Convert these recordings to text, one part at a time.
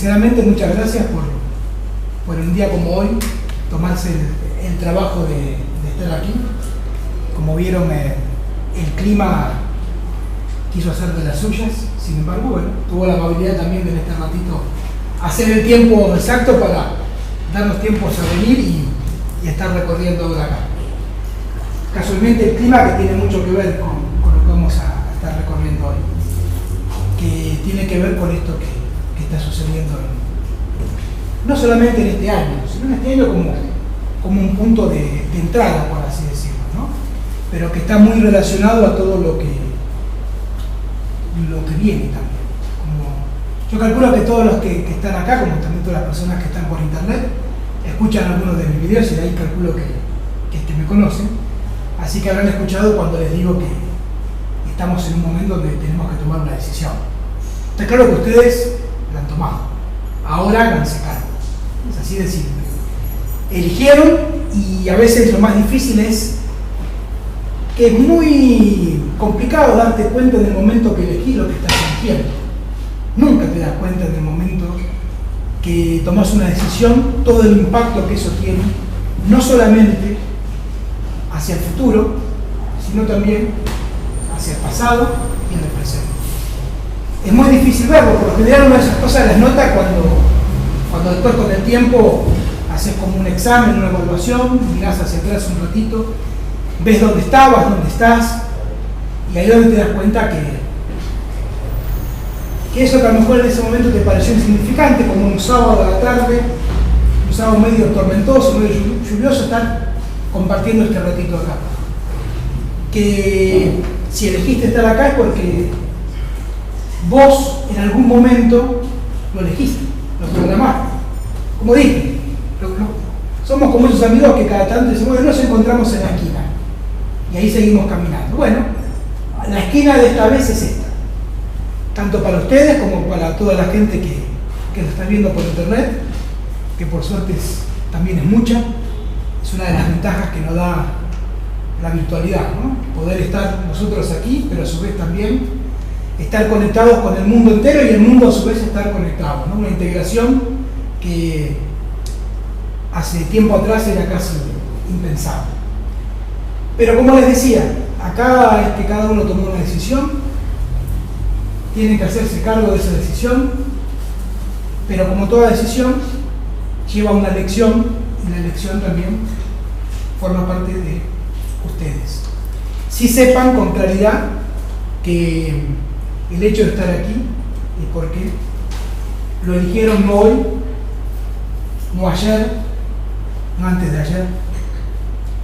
sinceramente muchas gracias por un día como hoy, tomarse el trabajo de estar aquí. Como vieron, el clima quiso hacer de las suyas, sin embargo, bueno, tuvo la amabilidad también de en este ratito hacer el tiempo exacto para darnos tiempos a venir y estar recorriendo ahora acá. Casualmente el clima que tiene mucho que ver con lo que vamos a estar recorriendo hoy, que tiene que ver con esto que está sucediendo no solamente en este año, sino en este año como un punto de entrada, por así decirlo, ¿no? Pero que está muy relacionado a todo lo que viene también. Yo calculo que todos los que están acá, como también todas las personas que están por internet, escuchan algunos de mis videos y de ahí calculo que me conocen. Así que habrán escuchado cuando les digo que estamos en un momento donde tenemos que tomar una decisión. Está claro que ustedes la han tomado. Ahora háganse cargo. Es así de simple. Eligieron y a veces lo más difícil es que es muy complicado darte cuenta en el momento que elegís lo que estás eligiendo. Nunca te das cuenta en el momento que tomas una decisión, todo el impacto que eso tiene, no solamente hacia el futuro, sino también hacia el pasado y en el presente. Es muy difícil verlo, por lo general una de esas cosas las nota cuando después con el tiempo haces como un examen, una evaluación, mirás hacia atrás un ratito, ves dónde estabas, dónde estás, y ahí es donde te das cuenta que eso que a lo mejor en ese momento te pareció insignificante, como un sábado a la tarde, un sábado medio tormentoso, medio lluvioso, estar compartiendo este ratito acá. Que si elegiste estar acá es porque vos en algún momento lo elegiste, lo programaste. Como dije, somos como esos amigos que cada tanto decimos, bueno, nos encontramos en la esquina y ahí seguimos caminando. Bueno, la esquina de esta vez es esta, tanto para ustedes como para toda la gente que lo está viendo por internet, que por suerte también es mucha. Es una de las ventajas que nos da la virtualidad, ¿no? Poder estar nosotros aquí, pero a su vez también estar conectados con el mundo entero y el mundo a su vez estar conectado, ¿no? Una integración que hace tiempo atrás era casi impensable. Pero como les decía, acá es que cada uno tomó una decisión, tiene que hacerse cargo de esa decisión, pero como toda decisión lleva una elección y la elección también forma parte de ustedes. Si sepan con claridad que el hecho de estar aquí es porque lo eligieron no hoy, no ayer, no antes de ayer,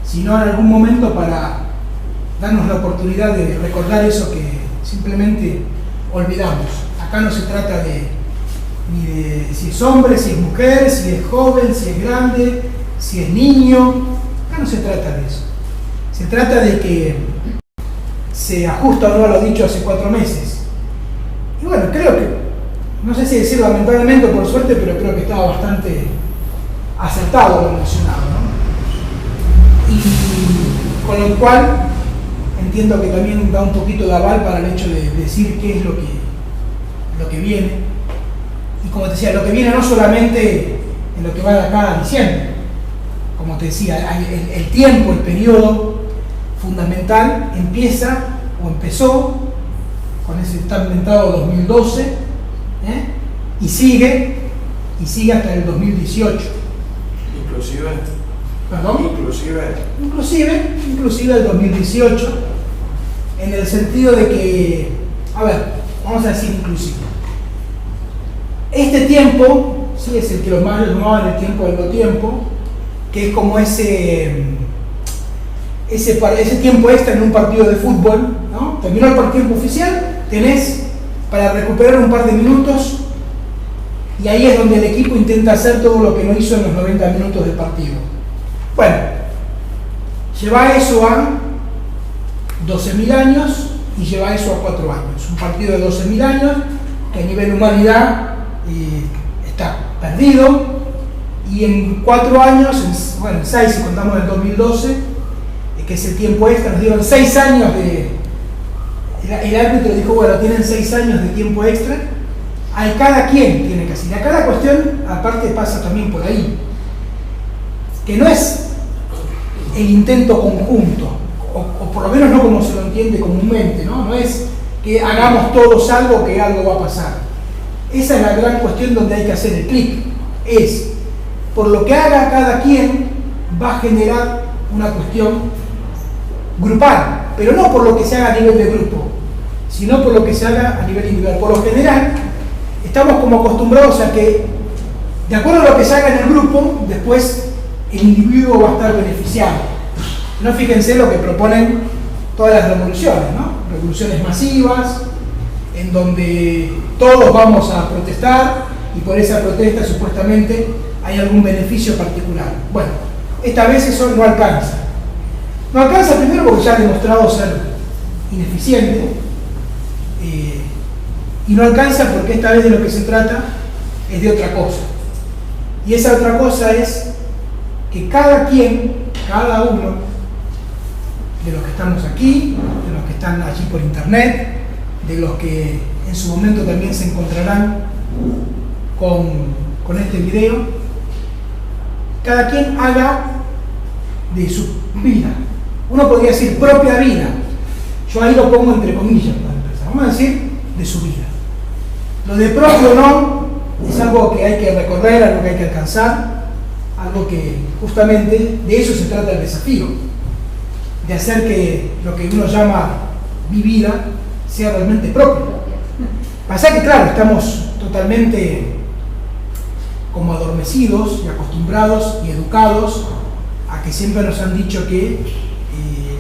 sino en algún momento para darnos la oportunidad de recordar eso que simplemente olvidamos. Acá no se trata ni de si es hombre, si es mujer, si es joven, si es grande, si es niño. Acá no se trata de eso. Se trata de que se ajusta o no a lo dicho hace 4 meses. Y bueno, creo que, no sé si decir lamentablemente o por suerte, pero creo que estaba bastante acertado lo mencionado, ¿no? Y con lo cual entiendo que también da un poquito de aval para el hecho de decir qué es lo que viene. Y como te decía, lo que viene no solamente en lo que va de acá a diciembre, como te decía, el tiempo, el periodo fundamental empieza o empezó con ese tan inventado 2012, y sigue hasta el 2018. Inclusive. ¿Perdón? Inclusive el 2018, en el sentido de que, a ver, vamos a decir inclusive. Este tiempo, sí, es el que los mayos llamaban el tiempo del no tiempo, que es como ese tiempo extra en un partido de fútbol, ¿no? Terminó el tiempo oficial, tenés para recuperar un par de minutos, y ahí es donde el equipo intenta hacer todo lo que no hizo en los 90 minutos del partido. Bueno, lleva eso a 12.000 años y lleva eso a 4 años. Un partido de 12.000 años que a nivel humanidad está perdido, y en 4 años, en 6 si contamos el 2012, que es el tiempo extra, nos dieron 6 años el árbitro dijo, bueno, tienen 6 años de tiempo extra, cada quien tiene que características. Y acá la cuestión, aparte, pasa también por ahí, que no es el intento conjunto, o por lo menos no como se lo entiende comúnmente, ¿no? No es que hagamos todos algo, que algo va a pasar. Esa es la gran cuestión donde hay que hacer el clic. Es, por lo que haga cada quien, va a generar una cuestión grupal, pero no por lo que se haga a nivel de grupo, sino por lo que se haga a nivel individual. Por lo general, estamos como acostumbrados a que, de acuerdo a lo que se haga en el grupo, después el individuo va a estar beneficiado. No, fíjense lo que proponen todas las revoluciones, ¿no? Revoluciones masivas, en donde todos vamos a protestar y por esa protesta supuestamente hay algún beneficio particular. Bueno, esta vez eso no alcanza. No alcanza primero porque ya ha demostrado ser ineficiente, y no alcanza porque esta vez de lo que se trata es de otra cosa. Y esa otra cosa es que cada quien, cada uno de los que estamos aquí, de los que están allí por internet, de los que en su momento también se encontrarán con este video, cada quien haga de su vida, uno podría decir propia vida, yo ahí lo pongo entre comillas para empezar, vamos a decir de su vida. Lo de propio no es algo que hay que recorrer, algo que hay que alcanzar, algo que justamente de eso se trata el desafío, de hacer que lo que uno llama mi vida sea realmente propio. Pasa que claro, estamos totalmente como adormecidos y acostumbrados y educados a que siempre nos han dicho que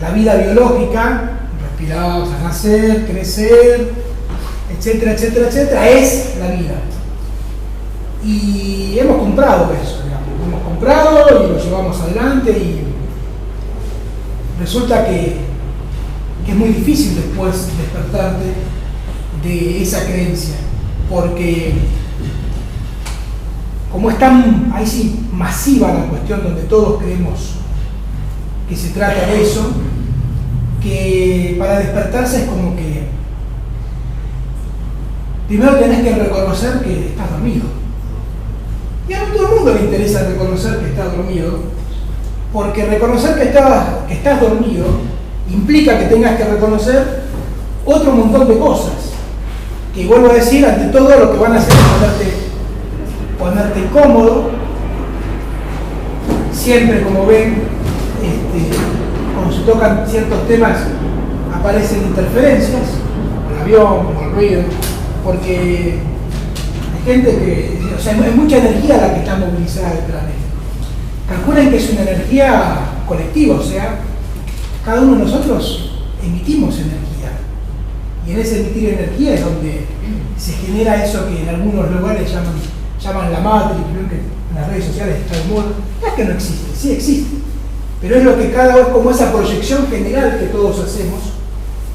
la vida biológica, respirar, nacer, crecer, etcétera, etcétera, etcétera, es la vida. Y hemos comprado eso, digamos. Hemos comprado y lo llevamos adelante y resulta que es muy difícil después despertarte de esa creencia, porque como es tan, ahí sí, masiva la cuestión donde todos creemos que se trata de eso, que para despertarse es como que primero tenés que reconocer que estás dormido. Y a no todo el mundo le interesa reconocer que estás dormido, porque reconocer que estás dormido implica que tengas que reconocer otro montón de cosas, que vuelvo a decir, ante todo lo que van a hacer es ponerte cómodo. Siempre, como ven, cuando se tocan ciertos temas aparecen interferencias, el avión, como el ruido, porque hay gente que, o sea, hay mucha energía la que está movilizada del planeta. Calculen que es una energía colectiva, o sea, cada uno de nosotros emitimos energía. Y en ese emitir energía es donde se genera eso que en algunos lugares llaman la matrix, ¿no? Que en las redes sociales está de moda. No es que no existe, sí existe. Pero es lo que cada vez, como esa proyección general que todos hacemos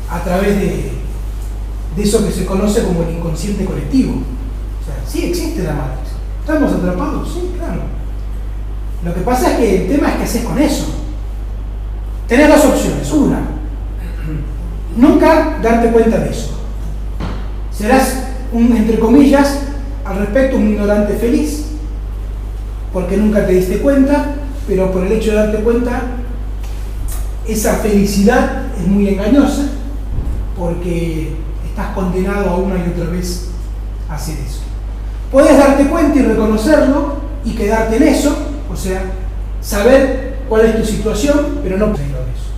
a través de eso que se conoce como el inconsciente colectivo. O sea, sí existe la matrix. ¿Estamos atrapados? Sí, claro. Lo que pasa es que el tema es qué haces con eso. Tenés dos opciones. Una, nunca darte cuenta de eso. Serás entre comillas, al respecto, un ignorante feliz, porque nunca te diste cuenta, pero por el hecho de darte cuenta, esa felicidad es muy engañosa, porque estás condenado a una y otra vez a hacer eso. Puedes darte cuenta y reconocerlo y quedarte en eso, o sea, saber cuál es tu situación, pero no puedes ir a eso.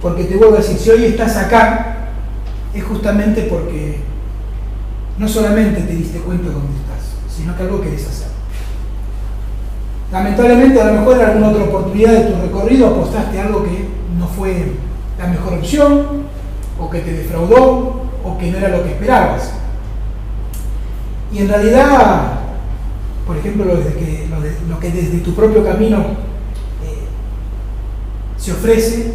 Porque te vuelvo a decir, si hoy estás acá, es justamente porque no solamente te diste cuenta de dónde estás, sino que algo querés hacer. Lamentablemente, a lo mejor en alguna otra oportunidad de tu recorrido apostaste algo que no fue la mejor opción, o que te defraudó, o que no era lo que esperabas. Y en realidad, por ejemplo, lo que desde tu propio camino se ofrece,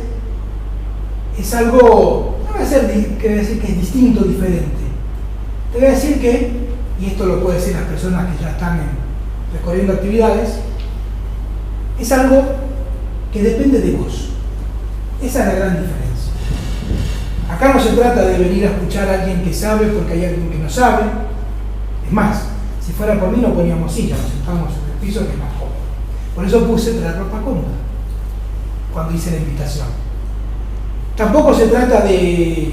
es algo, no voy a decir que es distinto, diferente. Te voy a decir que, y esto lo pueden decir las personas que ya están recorriendo actividades, es algo que depende de vos. Esa es la gran diferencia. Acá no se trata de venir a escuchar a alguien que sabe porque hay alguien que no sabe. Es más, Si fuera por mí no poníamos sillas, nos sentábamos en el piso, que es más cómodo. Por eso puse traer ropa cómoda cuando hice la invitación. Tampoco se trata de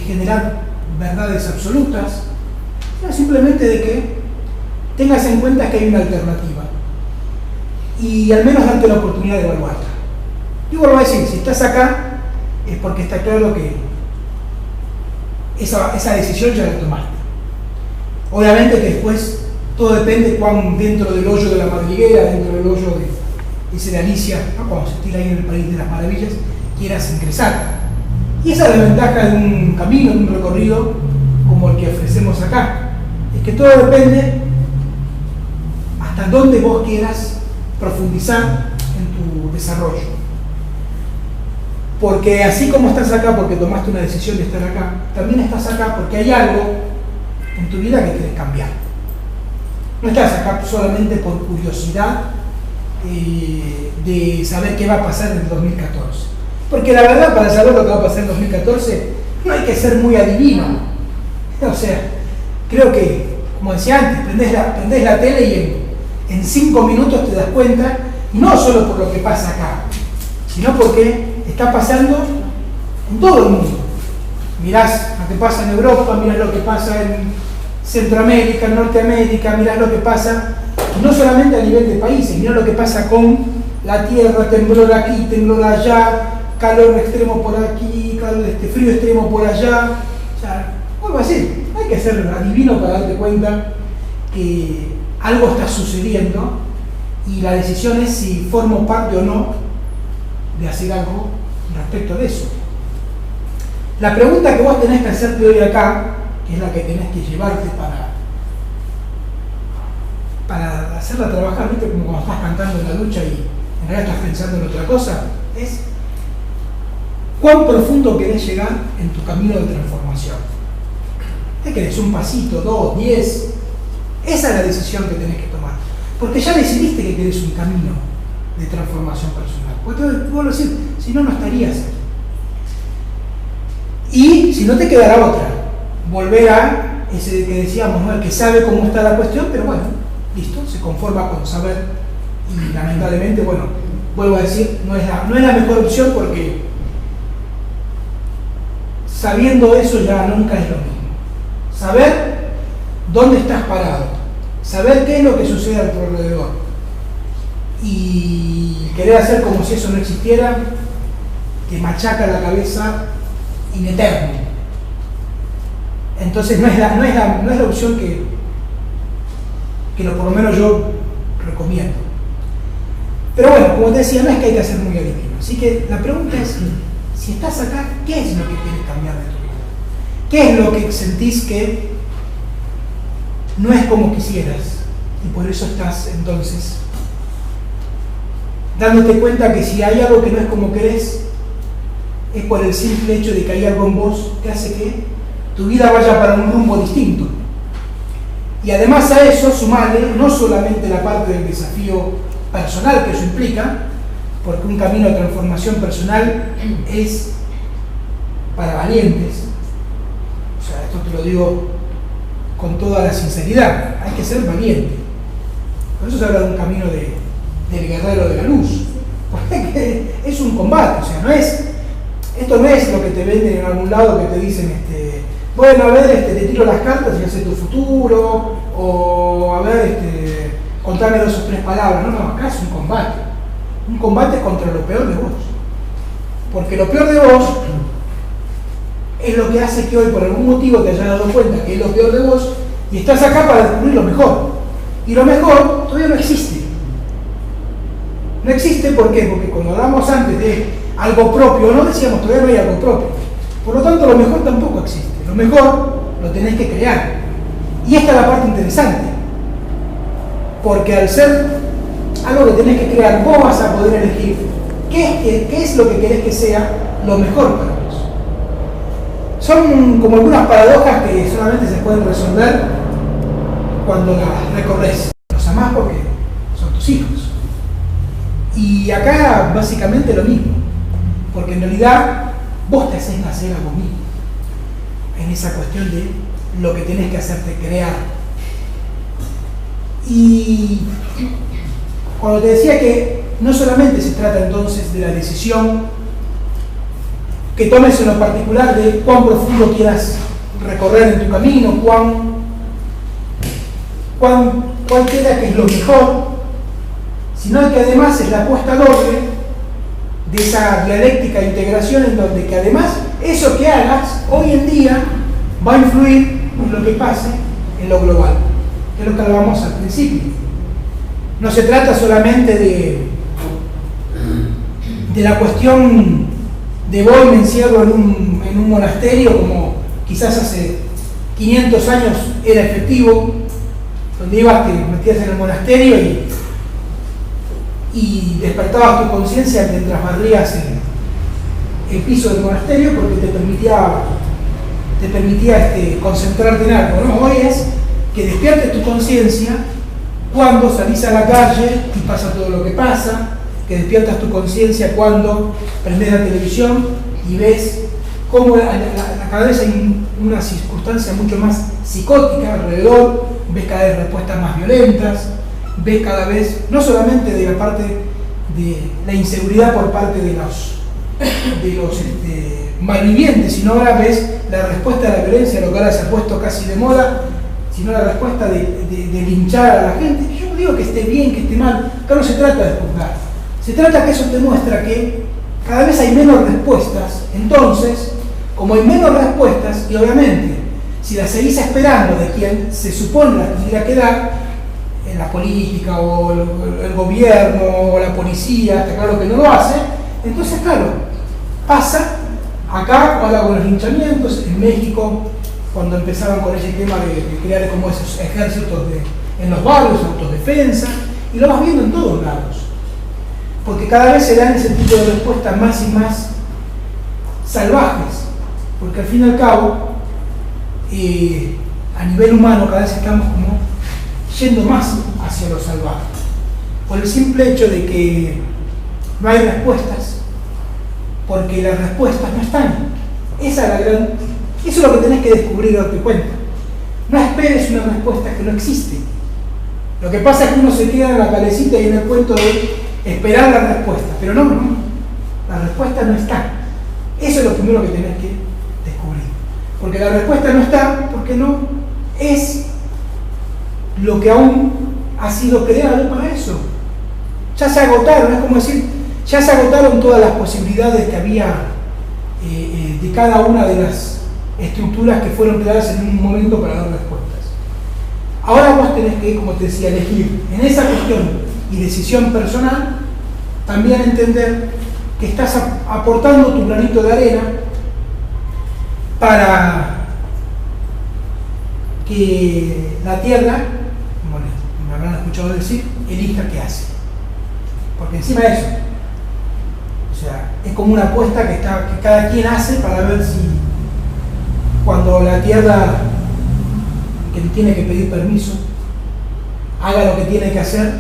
generar verdades absolutas, sino simplemente de que tengas en cuenta que hay una alternativa y al menos darte la oportunidad de evaluarla. Yo vuelvo a decir, si estás acá es porque está claro que esa decisión ya la tomaste. Obviamente que después todo depende cuán dentro del hoyo de la madriguera, dentro del hoyo de ese de Alicia, ¿no? Cuando se tira ahí en el País de las Maravillas, quieras ingresar. Y esa es la ventaja de un camino, de un recorrido como el que ofrecemos acá. Es que todo depende hasta dónde vos quieras profundizar en tu desarrollo. Porque así como estás acá porque tomaste una decisión de estar acá, también estás acá porque hay algo en tu vida que quieres cambiar. No estás acá solamente por curiosidad de saber qué va a pasar en el 2014. Porque la verdad, para saber lo que va a pasar en el 2014, no hay que ser muy adivino. O sea, creo que, como decía antes, prendés la tele y en 5 minutos te das cuenta, y no solo por lo que pasa acá, sino porque está pasando en todo el mundo. Mirás lo que pasa en Europa, mirás lo que pasa en Centroamérica, en Norteamérica, mirás lo que pasa, y no solamente a nivel de países, mirás lo que pasa con la tierra, temblor aquí, temblor allá, calor extremo por aquí, frío extremo por allá. O sea, vuelvo a decir, hay que ser adivino para darte cuenta que algo está sucediendo y la decisión es si formo parte o no de hacer algo respecto de eso. La pregunta que vos tenés que hacerte hoy acá, que es la que tenés que llevarte para hacerla trabajar, ¿viste? Como cuando estás cantando en la ducha y en realidad estás pensando en otra cosa, es ¿cuán profundo querés llegar en tu camino de transformación? ¿Qué querés? ¿Un pasito, 2, 10? Esa es la decisión que tenés que tomar. Porque ya decidiste que querés un camino de transformación personal. Porque te vuelvo a decir, si no, no estarías aquí. Y si no, te quedará otra. Volver a ese que decíamos, ¿no? El que sabe cómo está la cuestión, pero bueno, listo, se conforma con saber. Y lamentablemente, bueno, vuelvo a decir, no es la mejor opción porque sabiendo eso ya nunca es lo mismo. Saber dónde estás parado, saber qué es lo que sucede a tu alrededor y querer hacer como si eso no existiera, te machaca la cabeza in eterno. Entonces no es la opción que por lo menos yo recomiendo. Pero bueno, como te decía, no es que hay que ser muy adivino. Así que la pregunta es, si estás acá, ¿qué es lo que quieres cambiar de tu vida? ¿Qué es lo que sentís que no es como quisieras? Y por eso estás entonces dándote cuenta que si hay algo que no es como querés, es por el simple hecho de que hay algo en vos que hace que tu vida vaya para un rumbo distinto. Y además a eso sumarle no solamente la parte del desafío personal que eso implica, porque un camino de transformación personal es para valientes. O sea, esto te lo digo con toda la sinceridad, hay que ser valiente. Por eso se habla de un camino del guerrero de la luz, porque es un combate. O sea, esto no es lo que te venden en algún lado que te dicen, bueno, a ver, te tiro las cartas y haces tu futuro, o a ver, contame 2 o 3 palabras. No, acá es un combate. Un combate contra lo peor de vos. Porque lo peor de vos es lo que hace que hoy por algún motivo te hayas dado cuenta que es lo peor de vos y estás acá para descubrir lo mejor. Y lo mejor todavía no existe. No existe, ¿por qué? Porque cuando hablamos antes de algo propio, no decíamos todavía no hay algo propio. Por lo tanto, lo mejor tampoco existe. Lo mejor lo tenés que crear. Y esta es la parte interesante. Porque al ser algo que tenés que crear, vos vas a poder elegir qué es lo que querés que sea lo mejor para vos. Son como algunas paradojas que solamente se pueden resolver cuando las recorres. Los amás porque son tus hijos. Y acá básicamente lo mismo. Porque en realidad vos te haces nacer a vos mismo. En esa cuestión de lo que tenés que hacerte crear. Y cuando te decía que no solamente se trata entonces de la decisión que tomes en lo particular de cuán profundo quieras recorrer en tu camino, cuál queda que es lo mejor, sino que además es la apuesta doble de esa dialéctica de integración en donde que además eso que hagas hoy en día va a influir en lo que pase en lo global, que es lo que hablábamos al principio. No se trata solamente de la cuestión de voy y me encierro en un monasterio como quizás hace 500 años era efectivo, donde ibas, te metías en el monasterio y despertabas tu conciencia mientras barrías el piso del monasterio porque te permitía concentrarte en algo, ¿no? Hoy es que despiertes tu conciencia cuando salís a la calle y pasa todo lo que pasa, que despiertas tu conciencia cuando prendes la televisión y ves cómo cada vez hay una circunstancia mucho más psicótica alrededor, ves cada vez respuestas más violentas, ves cada vez, no solamente de la parte de la inseguridad por parte de los malvivientes, sino ahora ves la respuesta de la violencia, lo que ahora se ha puesto casi de moda, sino la respuesta de linchar a la gente. Yo no digo que esté bien, que esté mal, acá no se trata de juzgar, se trata que eso te muestra que cada vez hay menos respuestas. Entonces, como hay menos respuestas, y obviamente si las seguís esperando de quien se supone las tendría que dar, en la política o el gobierno o la policía, está claro que no lo hace, entonces claro, pasa acá ahora con los linchamientos, en México cuando empezaron con ese tema de crear como esos ejércitos en los barrios, autodefensa, y lo vas viendo en todos lados, porque cada vez se dan ese tipo de respuestas más y más salvajes, porque al fin y al cabo a nivel humano cada vez estamos como yendo más hacia lo salvaje, por el simple hecho de que no hay respuestas, porque las respuestas no están. Eso es lo que tenés que descubrir y darte cuenta. No esperes una respuesta que no existe. Lo que pasa es que uno se queda en la calecita y en el cuento de esperar la respuesta, pero no, la respuesta no está. Eso es lo primero que tenés que descubrir, porque la respuesta no está porque no es lo que aún ha sido creado para eso. Ya se agotaron, es como decir, ya se agotaron todas las posibilidades que había de cada una de las estructuras que fueron creadas en un momento para dar respuestas. Ahora vos tenés que, como te decía, elegir en esa cuestión y decisión personal, también entender que estás aportando tu granito de arena para que la Tierra, como me habrán escuchado decir, elija qué hace. Porque encima de eso, o sea, es como una apuesta que cada quien hace para ver si cuando la Tierra, que tiene que pedir permiso, haga lo que tiene que hacer,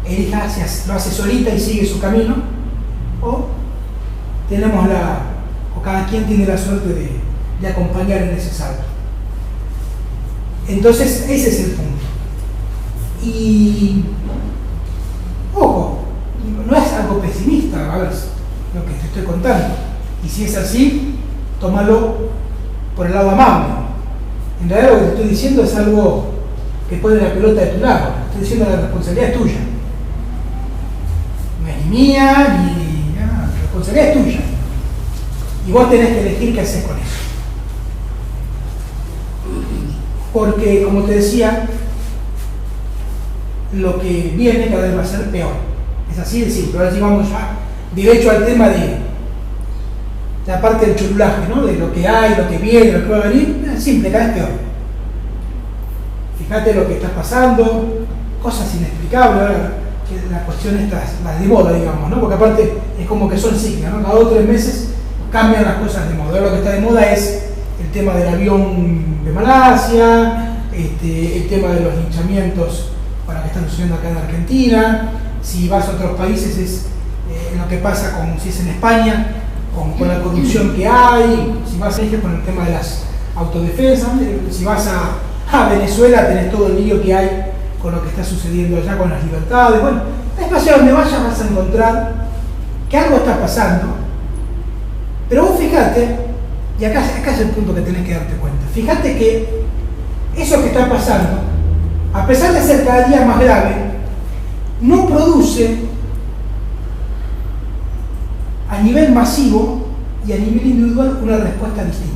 elija, lo hace solita y sigue su camino, o cada quien tiene la suerte de acompañar en ese salto. Entonces ese es el punto. Y ojo, no es algo pesimista, a ver, lo que te estoy contando, y si es así, tómalo por el lado amable. En realidad lo que te estoy diciendo es algo que pone la pelota de tu lado, estoy diciendo la responsabilidad es tuya, no es ni mía, la responsabilidad es tuya, y vos tenés que elegir qué haces con eso. Porque, como te decía, lo que viene cada vez va a ser peor. Es así de simple. Ahora sí vamos ya derecho al tema de la parte del churulaje, ¿no? De lo que hay, lo que viene, lo que va a venir. Es simple, cada vez peor. Fíjate lo que está pasando, cosas inexplicables. Ahora que la cuestión está, las de moda, digamos, ¿no? Porque aparte es como que son cíclicas, ¿no? Cada 2 o 3 meses cambian las cosas de moda. Ahora lo que está de moda es el tema del avión de Malasia, el tema de los linchamientos para que están sucediendo acá en Argentina. Si vas a otros países es lo que pasa si es en España, con la corrupción que hay. Si vas a México con el tema de las autodefensas. Si vas a Venezuela tenés todo el lío que hay con lo que está sucediendo allá con las libertades. Bueno, despacio a donde vayas vas a encontrar que algo está pasando, pero vos fíjate, y acá es el punto que tenés que darte cuenta, fíjate que eso que está pasando, a pesar de ser cada día más grave, no produce a nivel masivo y a nivel individual una respuesta distinta.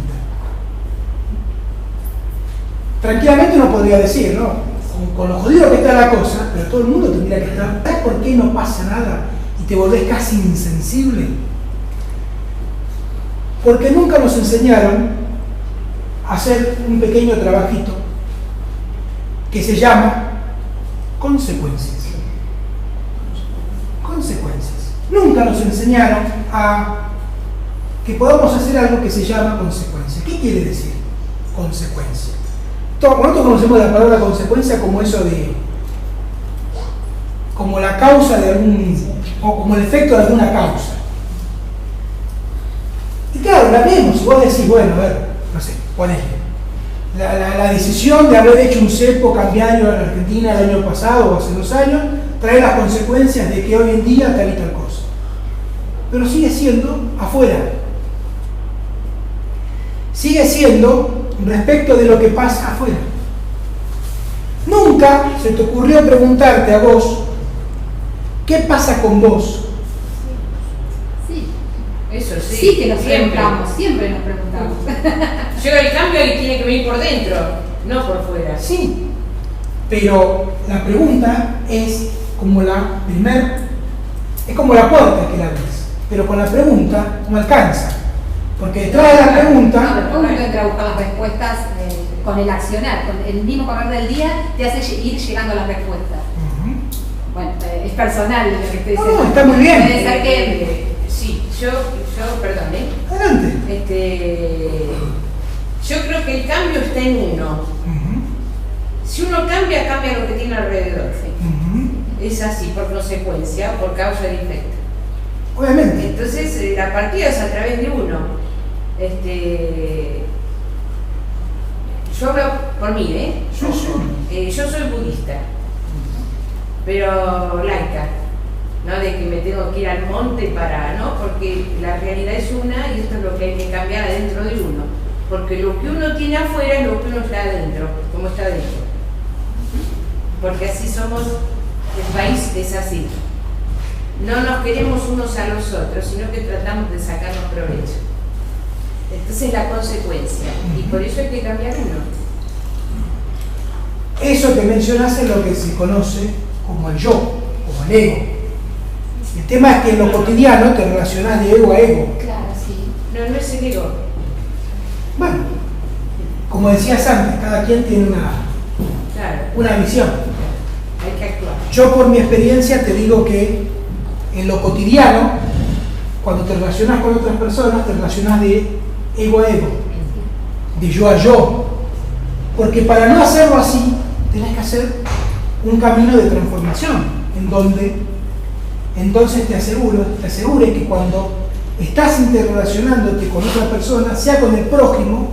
Tranquilamente uno podría decir, ¿no? Con lo jodido que está la cosa, pero todo el mundo tendría que estar. ¿Sabes por qué no pasa nada y te volvés casi insensible? Porque nunca nos enseñaron a hacer un pequeño trabajito que se llama consecuencias. Consecuencias. Nunca nos enseñaron a que podamos hacer algo que se llama consecuencia. ¿Qué quiere decir consecuencia? Nosotros conocemos la palabra consecuencia como eso de, como la causa de o como el efecto de alguna causa. Y claro, la vemos, y vos decís, bueno, a ver, no sé, ponele. La decisión de haber hecho un cepo cambiario en Argentina el año pasado o hace 2 años, trae las consecuencias de que hoy en día tal y tal cosa. Pero sigue siendo afuera. Sigue siendo respecto de lo que pasa afuera. Nunca se te ocurrió preguntarte a vos, ¿qué pasa con vos? Sí, eso sí. Sí que nos siempre. preguntamos, siempre nos preguntamos. Llega el cambio y tiene que venir por dentro, no por fuera. Sí, pero la pregunta es como es como la puerta que la abres, pero con la pregunta no alcanza, porque detrás de la pregunta... Uno entra a buscar las respuestas con el accionar, con el mismo correr del día te hace ir llegando a las respuestas. Bueno, es personal lo que estoy diciendo. No, está muy bien. Puede ser que... Sí, yo perdón, Adelante. Yo creo que el cambio está en uno. Si uno cambia, cambia lo que tiene alrededor. Es así, por consecuencia, por causa y efecto. Obviamente. Entonces, la partida es a través de uno. Yo hablo por mí, yo soy budista, pero laica, ¿no? De que me tengo que ir al monte ¿no? Porque la realidad es una y esto es lo que hay que cambiar adentro de uno. Porque lo que uno tiene afuera es lo que uno está adentro, como está adentro. Porque así somos, el país es así. No nos queremos unos a los otros, sino que tratamos de sacarnos provecho. Entonces la consecuencia, y por eso hay que cambiar uno. Eso que mencionas es lo que se conoce como el yo, como el ego. El tema es que en lo cotidiano te relacionas de ego a ego. Claro, sí. No es el ego. Bueno, como decías antes, cada quien tiene una visión. Hay que actuar. Yo por mi experiencia te digo que en lo cotidiano, cuando te relacionas con otras personas, te relacionas de ego a ego, de yo a yo. Porque para no hacerlo así, tenés que hacer un camino de transformación, en donde entonces te asegures que cuando estás interrelacionándote con otra persona, sea con el prójimo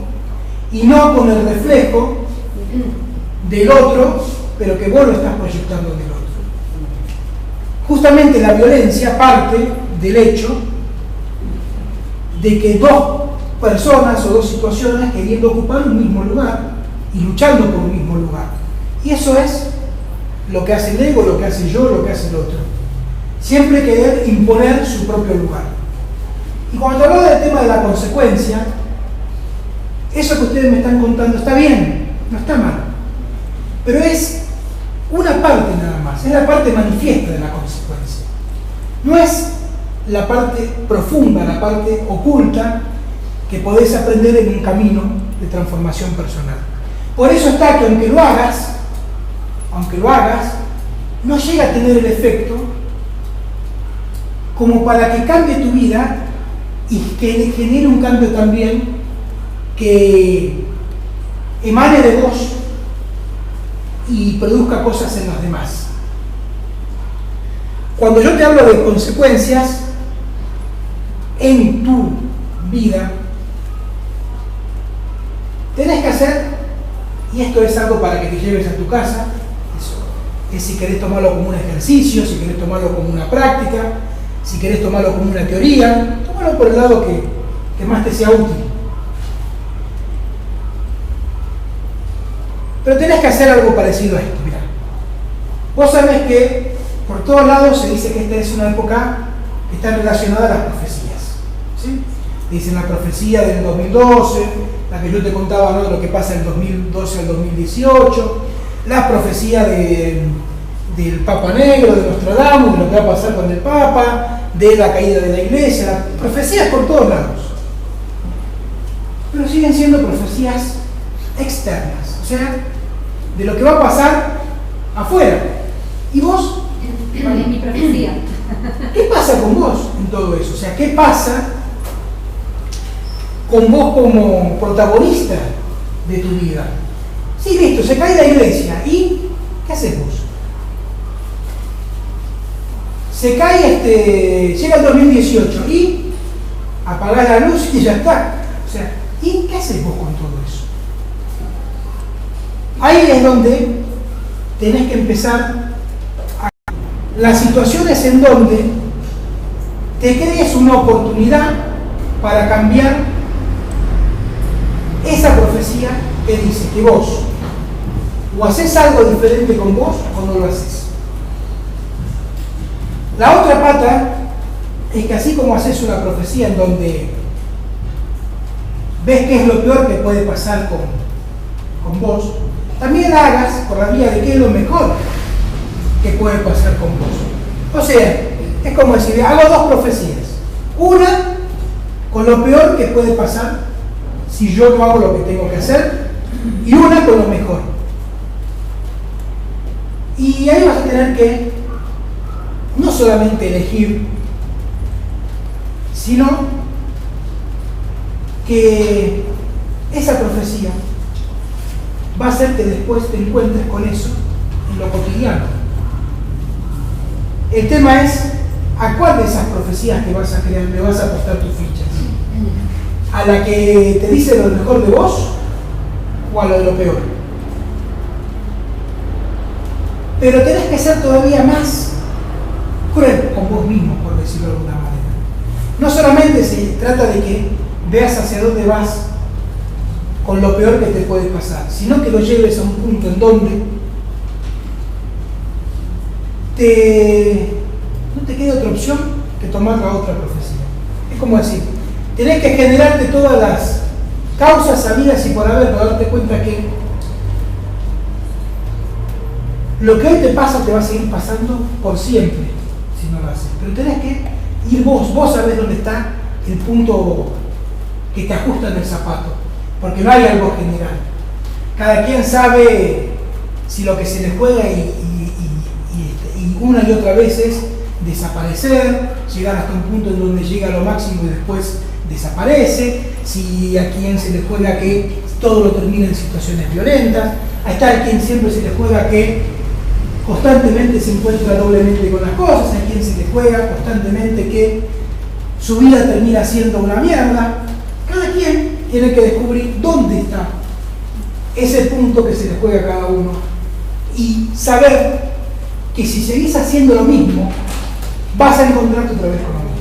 y no con el reflejo del otro, pero que vos lo estás proyectando en el otro. Justamente la violencia parte del hecho de que dos personas o dos situaciones queriendo ocupar un mismo lugar y luchando por un mismo lugar. Y eso es lo que hace el ego, lo que hace yo, lo que hace el otro. Siempre querer imponer su propio lugar. Y cuando te hablo del tema de la consecuencia, eso que ustedes me están contando está bien, no está mal. Pero es una parte nada más, es la parte manifiesta de la consecuencia. No es la parte profunda, la parte oculta que podés aprender en un camino de transformación personal. Por eso está que aunque lo hagas, no llega a tener el efecto como para que cambie tu vida y que genere un cambio también que emane de vos y produzca cosas en los demás. Cuando yo te hablo de consecuencias en tu vida, tenés que hacer, y esto es algo para que te lleves a tu casa, eso, es si querés tomarlo como un ejercicio, si querés tomarlo como una práctica, si querés tomarlo como una teoría, tómalo por el lado que más te sea útil. Pero tenés que hacer algo parecido a esto, mirá. Vos sabés que por todos lados se dice que esta es una época que está relacionada a las profecías, ¿sí? Dicen la profecía del 2012, la que yo te contaba, ¿no?, de lo que pasa del 2012 al 2018, la profecía del Papa Negro, de Nostradamus, de lo que va a pasar con el Papa, de la caída de la Iglesia, las profecías por todos lados. Pero siguen siendo profecías externas, o sea, de lo que va a pasar afuera. ¿Y vos? ¿Cuál es mi profecía? ¿Qué pasa con vos en todo eso? O sea, ¿qué pasa con vos como protagonista de tu vida? Sí, listo, se cae la iglesia. ¿Y qué haces vos? Se cae, llega el 2018 y apagás la luz y ya está. O sea, ¿y qué haces vos con todo eso? Ahí es donde tenés que empezar las situaciones en donde te crees una oportunidad para cambiar esa profecía que dice que vos o haces algo diferente con vos o no lo haces. La otra pata es que así como haces una profecía en donde ves qué es lo peor que puede pasar con vos, también hagas por la vía de qué es lo mejor que puede pasar con vos. O sea, es como decir, hago dos profecías. Una con lo peor que puede pasar si yo no hago lo que tengo que hacer, y una con lo mejor. Y ahí vas a tener que no solamente elegir, sino que esa profecía va a hacer que después te encuentres con eso en lo cotidiano. El tema es a cuál de esas profecías que vas a crear le vas a apostar tus fichas. ¿A la que te dice lo mejor de vos o a lo de lo peor? Pero tenés que ser todavía más cruel con vos mismo, por decirlo de alguna manera. No solamente se trata de que veas hacia dónde vas con lo peor que te puede pasar, sino que lo lleves a un punto en donde no te queda otra opción que tomar la otra profecía. Es como decir, tenés que generarte todas las causas sabidas y por haber, para darte cuenta que lo que hoy te pasa te va a seguir pasando por siempre si no lo haces. Pero tenés que ir vos sabés dónde está el punto que te ajusta en el zapato, porque no hay algo general. Cada quien sabe si lo que se le juega y una y otra vez es desaparecer, llegar hasta un punto en donde llega a lo máximo y después desaparece, si a quien se le juega que todo lo termina en situaciones violentas, ahí está a quien siempre se le juega que constantemente se encuentra doblemente con las cosas, a quien se le juega constantemente que su vida termina siendo una mierda. Cada quien tiene que descubrir dónde está ese punto que se le juega a cada uno y saber que si seguís haciendo lo mismo, vas a encontrarte otra vez con lo mismo.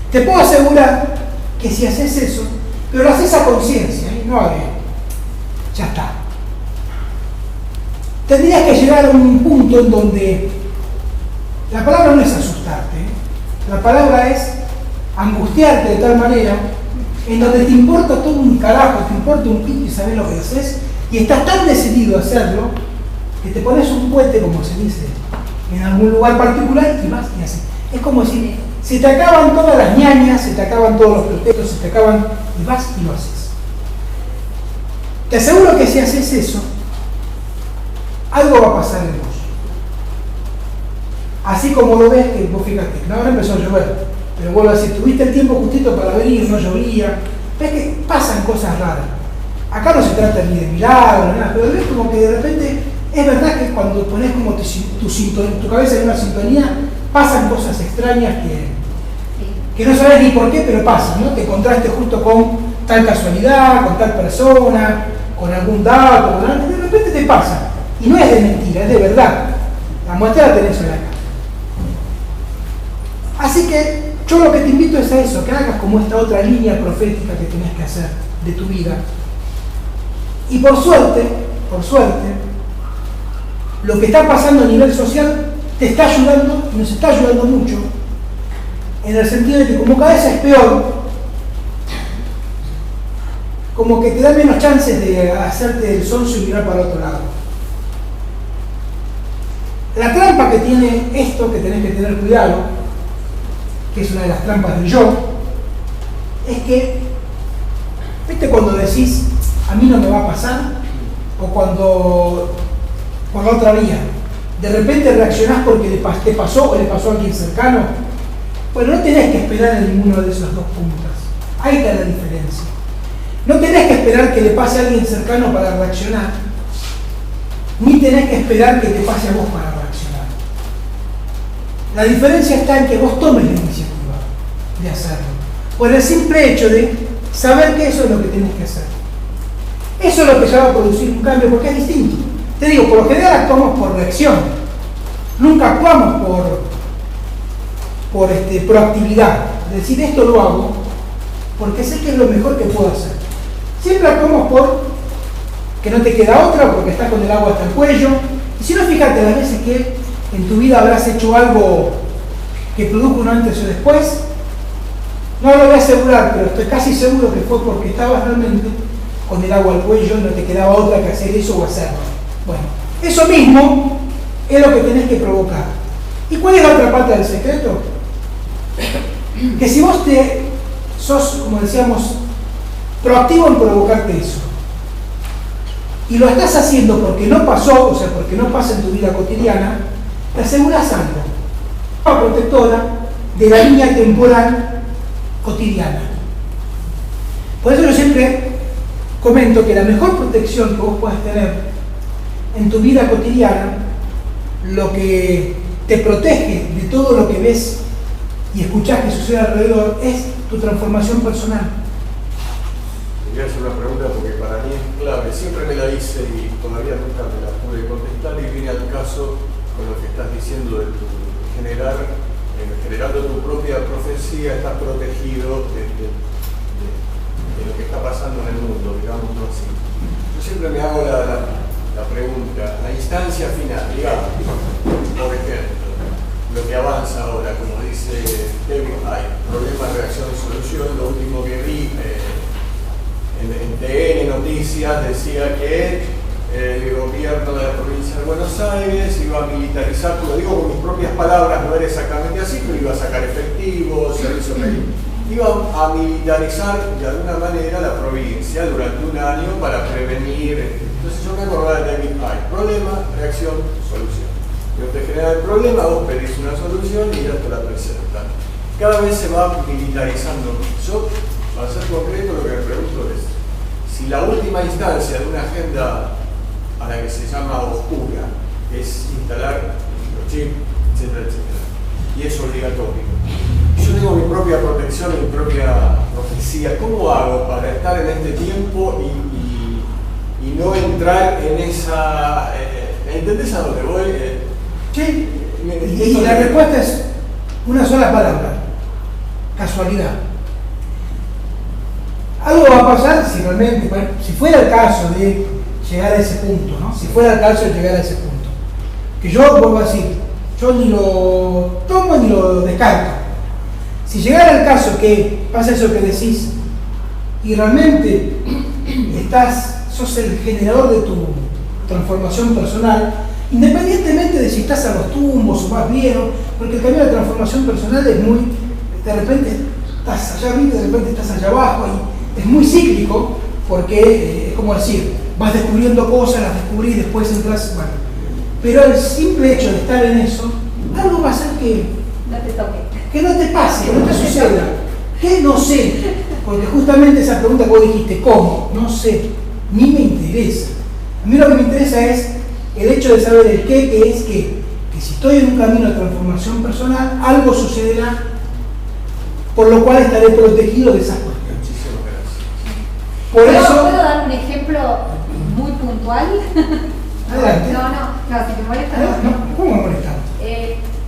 Te puedo asegurar que si haces eso, pero lo haces a conciencia, no a ver, ya está. Tendrías que llegar a un punto en donde la palabra no es asustarte, la palabra es angustiarte de tal manera en donde te importa todo un carajo, te importa un pito y sabes lo que haces, y estás tan decidido a hacerlo que te pones un puente, como se dice, en algún lugar particular y vas y haces. Es como si se te acaban todas las ñañas, se te acaban todos los pretextos, se te acaban y vas y lo haces. Te aseguro que si haces eso, algo va a pasar en vos. Así como lo ves, que vos fíjate, ahora empezó a llover, pero vuelvo a decir, tuviste el tiempo justito para venir, no llovía, ves que pasan cosas raras. Acá no se trata ni de milagros, nada, pero ves como que de repente, es verdad que cuando pones como tu cabeza en una sintonía, pasan cosas extrañas que no sabes ni por qué, pero pasan, ¿no? Te encontraste justo con tal casualidad, con tal persona, con algún dato, con algo, de repente te pasa. Y no es de mentira, es de verdad. La muestra la tenés en la cara. Así que yo lo que te invito es a eso, que hagas como esta otra línea profética que tenés que hacer de tu vida. Y por suerte, lo que está pasando a nivel social te está ayudando y nos está ayudando mucho, en el sentido de que como cada vez es peor, como que te da menos chances de hacerte el sonso y mirar para otro lado. La trampa que tiene esto, que tenés que tener cuidado, que es una de las trampas del yo, es que, ¿viste cuando decís, a mí no me va a pasar? O cuando, por la otra vía, de repente reaccionás porque te pasó o le pasó a alguien cercano. Bueno, no tenés que esperar en ninguno de esos dos puntos. Ahí está la diferencia. No tenés que esperar que le pase a alguien cercano para reaccionar, ni tenés que esperar que te pase a vos para reaccionar. La diferencia está en que vos tomes la iniciativa de hacerlo, por el simple hecho de saber que eso es lo que tenés que hacer. Eso es lo que ya va a producir un cambio, porque es distinto. Te digo, por lo general actuamos por reacción, nunca actuamos por proactividad. Es decir, esto lo hago porque sé que es lo mejor que puedo hacer. Siempre actuamos por que no te queda otra, porque estás con el agua hasta el cuello. Y si no, fíjate las veces que en tu vida habrás hecho algo que produjo un antes o después. No lo voy a asegurar, pero estoy casi seguro que fue porque estabas realmente con el agua al cuello y no te quedaba otra que hacer eso o hacerlo. Bueno, eso mismo es lo que tenés que provocar. ¿Y cuál es la otra parte del secreto? Que si vos sos, como decíamos, proactivo en provocarte eso, y lo estás haciendo porque no pasó, o sea, porque no pasa en tu vida cotidiana, te aseguras algo, una protectora de la línea temporal cotidiana. Por eso yo siempre comento que la mejor protección que vos puedas tener en tu vida cotidiana, lo que te protege de todo lo que ves y escuchás que sucede alrededor, es tu transformación personal. Quería hacer una pregunta porque para mí es clave. Siempre me la hice y todavía nunca me la pude contestar, y viene al caso con lo que estás diciendo de generando tu propia profecía, estás protegido de lo que está pasando en el mundo, digámoslo así. Yo siempre me hago la pregunta, la instancia final, digamos, por ejemplo, lo que avanza ahora, como dice David Icke, problema, reacción y solución. Lo último que vi en TN Noticias decía que el gobierno de la provincia de Buenos Aires iba a militarizar, lo digo con mis propias palabras, no era exactamente así, pero iba a sacar efectivos, servicios médicos. Iba a militarizar de alguna manera la provincia durante un año para prevenir. Entonces yo me acordaba de David Icke, problema, reacción, solución. Yo te genera el problema, vos pedís una solución y ya te la presentan. Cada vez se va militarizando. Yo, para ser concreto, lo que me pregunto es, si la última instancia de una agenda a la que se llama oscura es instalar microchip, etcétera, etcétera, y es obligatorio, yo tengo mi propia protección, mi propia profecía, ¿cómo hago para estar en este tiempo y no entrar en esa... ¿entendés a dónde voy? Sí, y la respuesta es una sola palabra: casualidad. Algo va a pasar si realmente, bueno, si fuera el caso de llegar a ese punto, ¿no? Si fuera el caso de llegar a ese punto, que yo vuelvo a decir, yo ni lo tomo ni lo descarto. Si llegara el caso que pasa eso que decís y realmente sos el generador de tu transformación personal, independientemente de si estás a los tumbos o vas bien, porque el camino de transformación personal es muy, de repente estás allá arriba y de repente estás allá abajo, y es muy cíclico, porque es como decir, vas descubriendo cosas, las descubrís, después entras, bueno. Pero el simple hecho de estar en eso, algo va a hacer que no te toque, que no te pase, que no te suceda, que no sé, porque justamente esa pregunta que vos dijiste, ¿cómo? No sé, ni me interesa. A mí lo que me interesa es el hecho de saber el qué, que es que si estoy en un camino de transformación personal, algo sucederá, por lo cual estaré protegido de esas cuestiones. Por eso, ¿Puedo dar un ejemplo muy puntual? adelante. No. No, si te molesta, No, ¿cómo me molesta?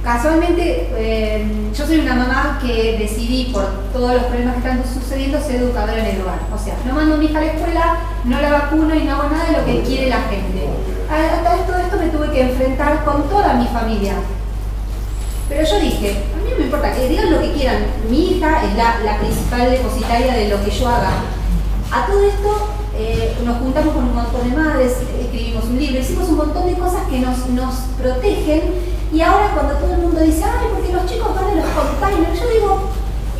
Casualmente, yo soy una mamá que decidí, por todos los problemas que están sucediendo, ser educadora en el hogar. O sea, no mando a mi hija a la escuela, no la vacuno y no hago nada de lo que quiere la gente. Hasta todo esto me tuve que enfrentar con toda mi familia. Pero yo dije, a mí no me importa, que digan lo que quieran. Mi hija es la principal depositaria de lo que yo haga. A todo esto, nos juntamos con un montón de madres, escribimos un libro, hicimos un montón de cosas que nos protegen. Y ahora cuando todo el mundo dice, ay, porque los chicos van a los containers, yo digo,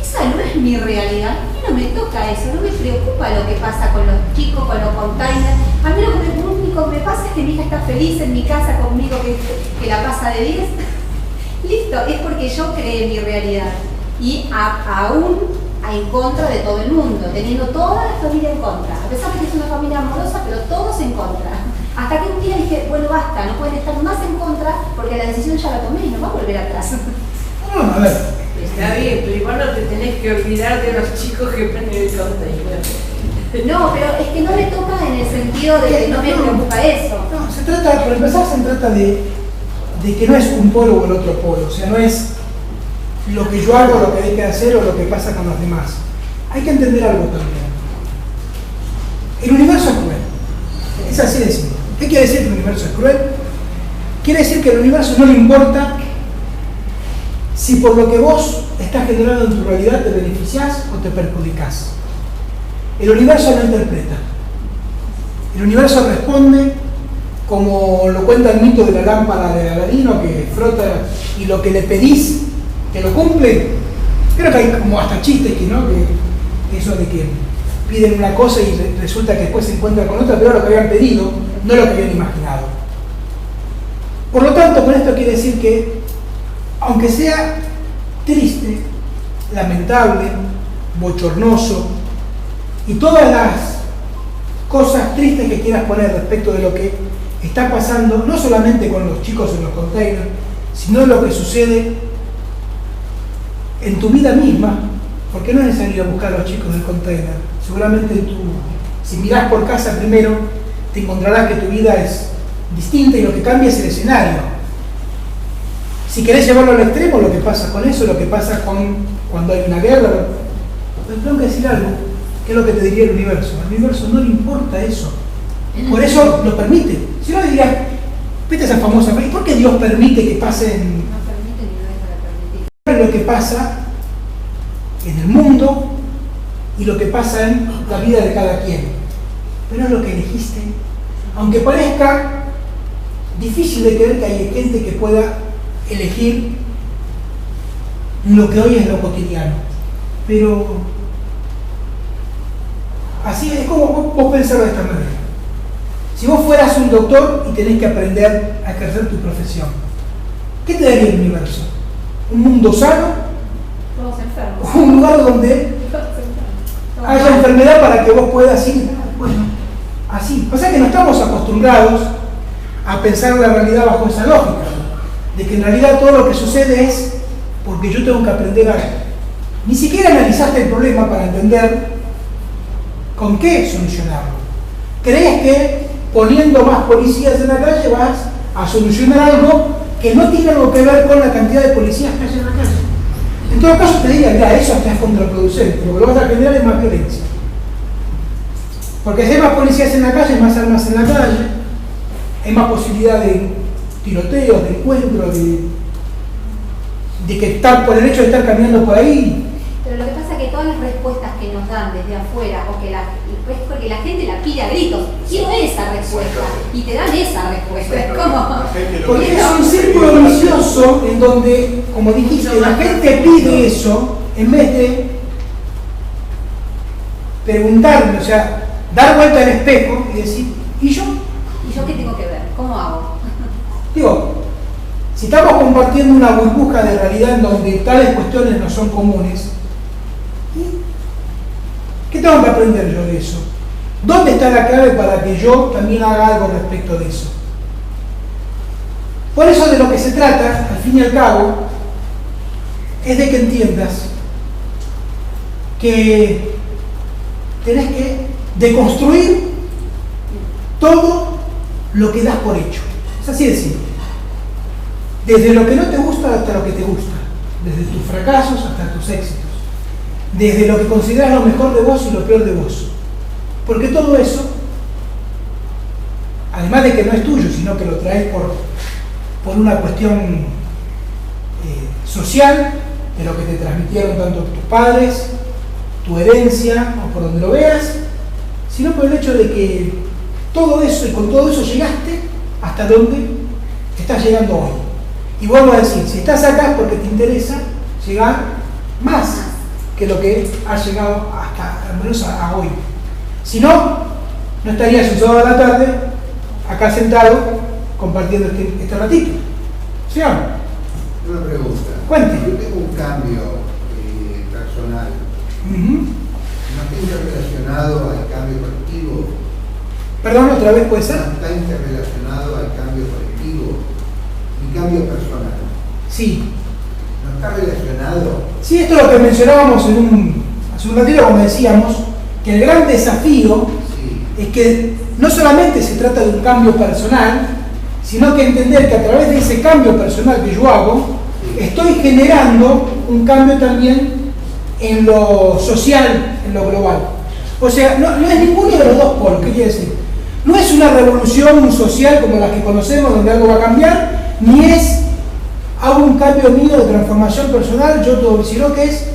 esa no es mi realidad, a mí no me toca eso, no me preocupa lo que pasa con los chicos, con los containers. A mí lo único que me pasa es que mi hija está feliz en mi casa conmigo, que la pasa de 10. Listo, es porque yo creé mi realidad. Y aún en contra de todo el mundo, teniendo toda la familia en contra. A pesar de que es una familia amorosa, pero todos en contra. Hasta que un día dije, bueno, basta, no pueden estar más en contra porque la decisión ya la tomé y no va a volver atrás. No, a ver. Está bien, pero igual no te tenés que olvidar de los chicos que ponen el container. No, pero es que no me toca en el sentido de que no me preocupa eso. No, se trata, por empezar, se trata de que no es un polo o el otro polo. O sea, no es lo que yo hago, lo que hay que hacer o lo que pasa con los demás. Hay que entender algo también. El universo es cruel. Es así de simple. ¿Qué quiere decir que el universo es cruel? Quiere decir que al universo no le importa si por lo que vos estás generando en tu realidad te beneficiás o te perjudicás. El universo no interpreta. El universo responde como lo cuenta el mito de la lámpara de Aladino, que frota y lo que le pedís te lo cumple. Creo que hay como hasta chistes que no, que eso de que piden una cosa y resulta que después se encuentran con otra, pero lo que habían pedido, no lo que habían imaginado. Por lo tanto, con esto quiere decir que, aunque sea triste, lamentable, bochornoso, y todas las cosas tristes que quieras poner respecto de lo que está pasando, no solamente con los chicos en los containers, sino lo que sucede en tu vida misma, porque no es necesario buscar a los chicos del container. Seguramente si mirás por casa primero, te encontrarás que tu vida es distinta y lo que cambia es el escenario. Si querés llevarlo al extremo, lo que pasa con eso, lo que pasa cuando hay una guerra, pues tengo que decir algo, que es lo que te diría el universo. Al universo no le importa eso. Por eso lo permite. Si no, diría, viste esa famosa frase, ¿por qué Dios permite que pasen? No permite ni no es para permitir. Lo que pasa en el mundo y lo que pasa en la vida de cada quien. Pero es lo que elegiste. Aunque parezca difícil de creer que hay gente que pueda elegir lo que hoy es lo cotidiano. Pero así es como vos pensás de esta manera. Si vos fueras un doctor y tenés que aprender a ejercer tu profesión, ¿qué te daría el universo? ¿Un mundo sano? Todos enfermos. ¿O un lugar donde haya enfermedad para que vos puedas ir? Bueno, así. Pasa que no estamos acostumbrados a pensar la realidad bajo esa lógica, de que en realidad todo lo que sucede es porque yo tengo que aprender a... Ni siquiera analizaste el problema para entender con qué solucionarlo. ¿Crees que poniendo más policías en la calle vas a solucionar algo que no tiene algo que ver con la cantidad de policías que hay en la calle? En todo caso te diría, mira, eso hasta es contraproducente, lo que lo vas a generar es más violencia. Porque si hay más policías en la calle, hay más armas en la calle, hay más posibilidad de tiroteos, de encuentros, de que estar por el hecho de estar caminando por ahí. Pero lo que pasa es que todas las respuestas que nos dan desde afuera, o que es porque la gente la pide a gritos, quiero esa respuesta, y te dan esa respuesta. Es como... Porque es un círculo vicioso en donde, como dijiste, la gente pide eso en vez de preguntarme, o sea, dar vuelta al espejo y decir, ¿y yo? ¿Y yo qué tengo que ver? ¿Cómo hago? Digo, si estamos compartiendo una burbuja de realidad en donde tales cuestiones no son comunes, ¿qué tengo que aprender yo de eso? ¿Dónde está la clave para que yo también haga algo respecto de eso? Por eso de lo que se trata, al fin y al cabo, es de que entiendas que tenés que deconstruir todo lo que das por hecho. Es así de simple. Desde lo que no te gusta hasta lo que te gusta. Desde tus fracasos hasta tus éxitos. Desde lo que consideras lo mejor de vos y lo peor de vos. Porque todo eso, además de que no es tuyo, sino que lo traes por una cuestión social, de lo que te transmitieron tanto tus padres, tu herencia, o por donde lo veas, sino por el hecho de que todo eso, y con todo eso llegaste hasta donde estás llegando hoy. Y vuelvo a decir, si estás acá es porque te interesa llegar más que lo que has llegado hasta, al menos a hoy. Si no, no estarías un sábado a la tarde acá sentado compartiendo este ratito. ¿Sí o no? Una pregunta. Cuente. Yo tengo un cambio personal. ¿No está interrelacionado al cambio colectivo? Perdón, otra vez puede ser. ¿No está interrelacionado al cambio colectivo? Mi cambio personal. Sí. ¿No está relacionado? Sí, esto es lo que mencionábamos hace un ratito, como decíamos, que el gran desafío es que no solamente se trata de un cambio personal, sino que entender que a través de ese cambio personal que yo hago, estoy generando un cambio también en lo social, en lo global. O sea, no es ninguno de los dos polos. ¿Qué quiere decir? No es una revolución social como la que conocemos, donde algo va a cambiar, ni es hago un cambio mío de transformación personal, yo todo, sino que es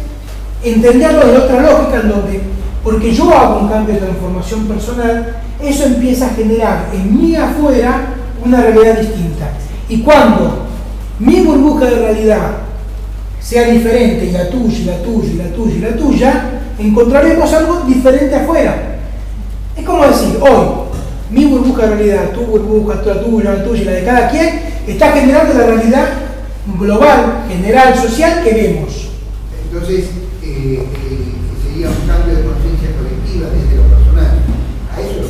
entenderlo de otra lógica, en donde, porque yo hago un cambio de transformación personal, eso empieza a generar en mí afuera una realidad distinta. Y cuando mi burbuja de realidad sea diferente, y la tuya, y la tuya, y la tuya, y la tuya, encontraremos algo diferente afuera. Es como decir, hoy, mi burbuja de realidad, tu burbuja, la tuya, y la de cada quien, está generando la realidad global, general, social que vemos. Entonces, sería un cambio de conciencia colectiva desde lo personal. A eso es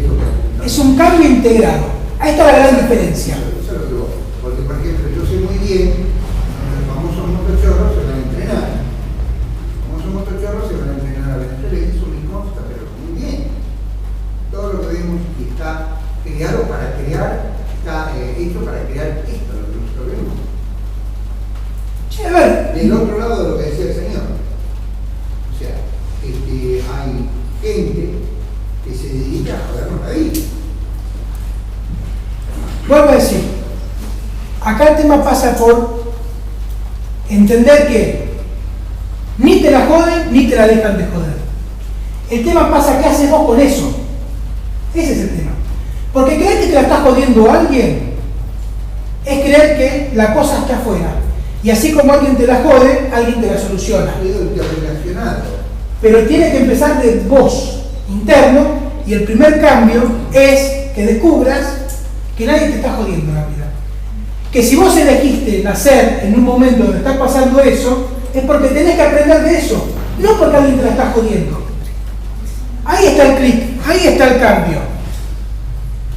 lo que es un cambio integrado. Ahí está la gran diferencia. Eso es lo que voy. Porque, por ejemplo, yo sé muy bien, los famosos motochorros se van a entrenar. Los famosos motochorros se van a entrenar a Venezuela, y eso me consta, pero muy bien. Todo lo que vemos que está creado para crear, está hecho para crear esto, lo que nosotros vemos. Sí, a ver. Del otro lado de lo que decía el señor. O sea, hay gente que se dedica a jodernos la vida. Vuelvo a decir, acá el tema pasa por entender que ni te la joden ni te la dejan de joder. El tema pasa, ¿qué haces vos con eso? Ese es el tema. Porque creer que te la está jodiendo alguien es creer que la cosa está afuera. Y así como alguien te la jode, alguien te la soluciona. Pero tiene que empezar de vos, interno, y el primer cambio es que descubras que nadie te está jodiendo la vida. Que si vos elegiste nacer en un momento donde está pasando eso, es porque tenés que aprender de eso, no porque alguien te la está jodiendo. Ahí está el clic, ahí está el cambio.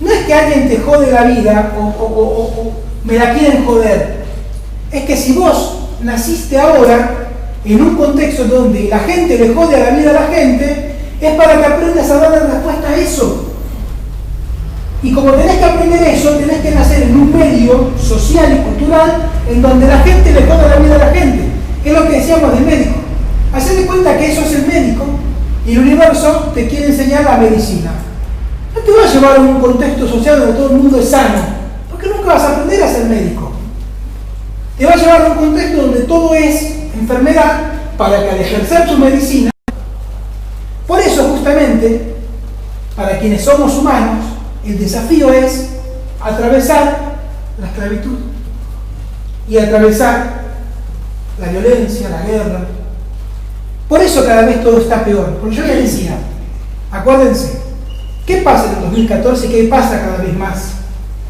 No es que alguien te jode la vida o me la quieren joder. Es que si vos naciste ahora en un contexto donde la gente le jode a la vida a la gente, es para que aprendas a darle respuesta a eso. Y como tenés que aprender eso, tenés que nacer en un medio social y cultural en donde la gente le jode la vida a la gente. Es lo que decíamos del médico. Haced de cuenta que eso es el médico y el universo te quiere enseñar la medicina. No te vas a llevar a un contexto social donde todo el mundo es sano, porque nunca vas a aprender a ser médico. Te va a llevar a un contexto donde todo es enfermedad para que al ejercer tu medicina, por eso justamente, para quienes somos humanos, el desafío es atravesar la esclavitud y atravesar la violencia, la guerra. Por eso cada vez todo está peor. Porque yo les decía, acuérdense, ¿qué pasa en el 2014 y qué pasa cada vez más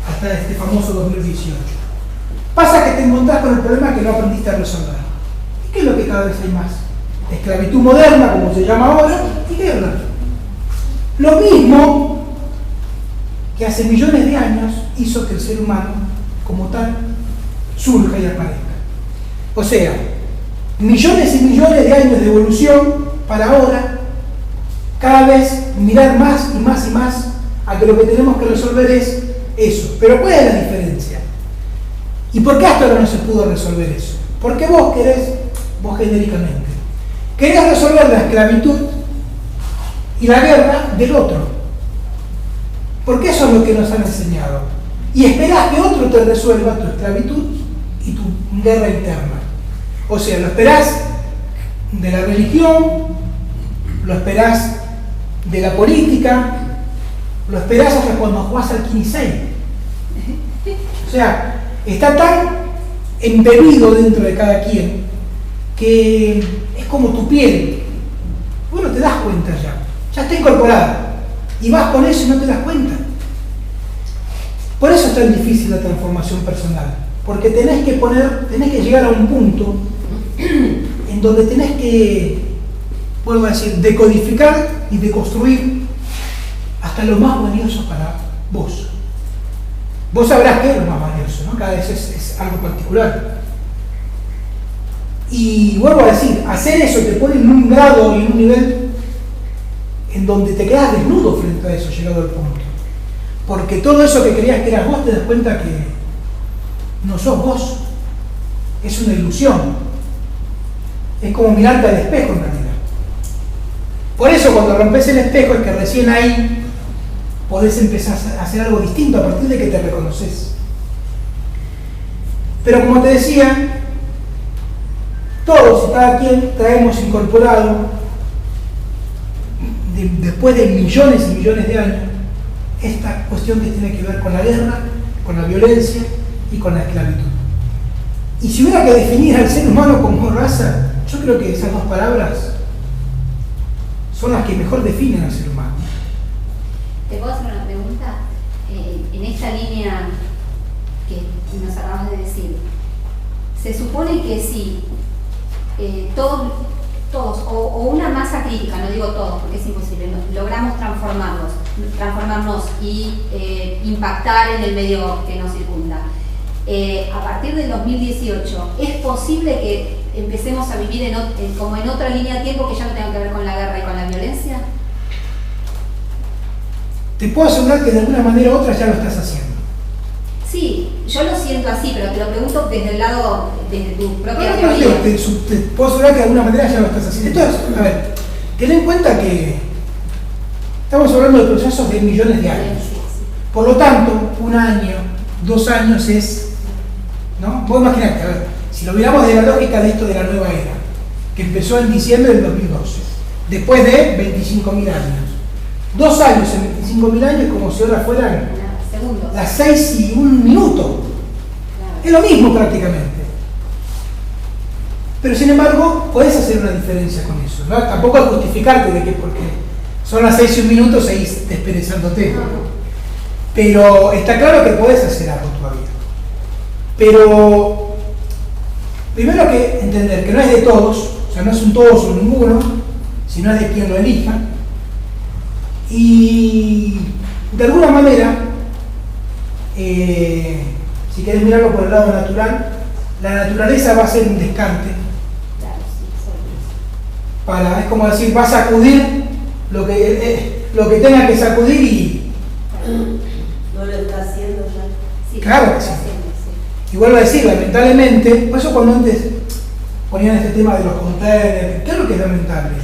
hasta este famoso 2018? Pasa que te encontrás con el problema que no aprendiste a resolver. ¿Y qué es lo que cada vez hay más? Esclavitud moderna, como se llama ahora, y guerra. Lo mismo que hace millones de años hizo que el ser humano, como tal, surja y aparezca. O sea, millones y millones de años de evolución para ahora, cada vez mirar más y más y más a que lo que tenemos que resolver es eso. Pero ¿cuál es la diferencia? ¿Y por qué hasta ahora no se pudo resolver eso? Porque vos genéricamente, querés resolver la esclavitud y la guerra del otro. Porque eso es lo que nos han enseñado. Y esperás que otro te resuelva tu esclavitud y tu guerra interna. O sea, lo esperás de la religión, lo esperás de la política, lo esperás hasta cuando jugás al Quinisei. O sea, está tan embebido dentro de cada quien que es como tu piel. Bueno, te das cuenta ya está incorporada. Y vas con eso y no te das cuenta. Por eso es tan difícil la transformación personal. Porque tenés que llegar a un punto en donde tenés que, vuelvo a decir, decodificar y deconstruir hasta lo más valioso para vos. Vos sabrás qué es lo más valioso, ¿no? Cada vez es algo particular. Y vuelvo a decir, hacer eso te pone en un grado y en un nivel en donde te quedas desnudo frente a eso, llegado al punto. Porque todo eso que creías que eras vos, te das cuenta que no sos vos. Es una ilusión. Es como mirarte al espejo en realidad. Por eso cuando rompes el espejo es que recién ahí podés empezar a hacer algo distinto a partir de que te reconoces. Pero como te decía, todos y cada quien traemos incorporado, después de millones y millones de años, esta cuestión que tiene que ver con la guerra, con la violencia y con la esclavitud. Y si hubiera que definir al ser humano como raza, yo creo que esas dos palabras son las que mejor definen al ser humano. ¿Te puedo hacer una pregunta? En esta línea que nos acabas de decir, se supone que si todos o una masa crítica, no digo todos porque es imposible, logramos transformarnos y impactar en el medio que nos circunda, a partir del 2018, ¿es posible que empecemos a vivir como en otra línea de tiempo que ya no tenga que ver con la guerra y con la violencia? Te puedo asegurar que de alguna manera u otra ya lo estás haciendo. Sí, yo lo siento así, pero te lo pregunto desde el lado, desde tu propia No, teoría. te puedo asegurar que de alguna manera ya lo estás haciendo. Entonces, a ver, ten en cuenta que estamos hablando de procesos de millones de años. Por lo tanto, 1 año, 2 años es, ¿no? Vos imaginate, a ver, si lo miramos de la lógica de esto de la nueva era, que empezó en diciembre del 2012, después de 25.000 años. 2 años en 25.000 años como si ahora fueran Segundos. las 6 y 1 minuto. Es lo mismo prácticamente. Pero sin embargo, podés hacer una diferencia con eso, ¿no? Tampoco al justificarte de que porque son las 6 y 1 minuto seguís desperezándote. Pero está claro que podés hacer algo todavía. Pero primero que entender que no es de todos, o sea, no es un todos o ninguno, sino es de quien lo elija. Y de alguna manera, si querés mirarlo por el lado natural, la naturaleza va a ser un descarte. Es como decir, va a sacudir lo que tenga que sacudir y... No lo está haciendo ya. Sí, Claro que sí. Y vuelvo a decir, lamentablemente, por eso cuando antes ponían este tema de los containers, ¿qué es lo que es lamentable?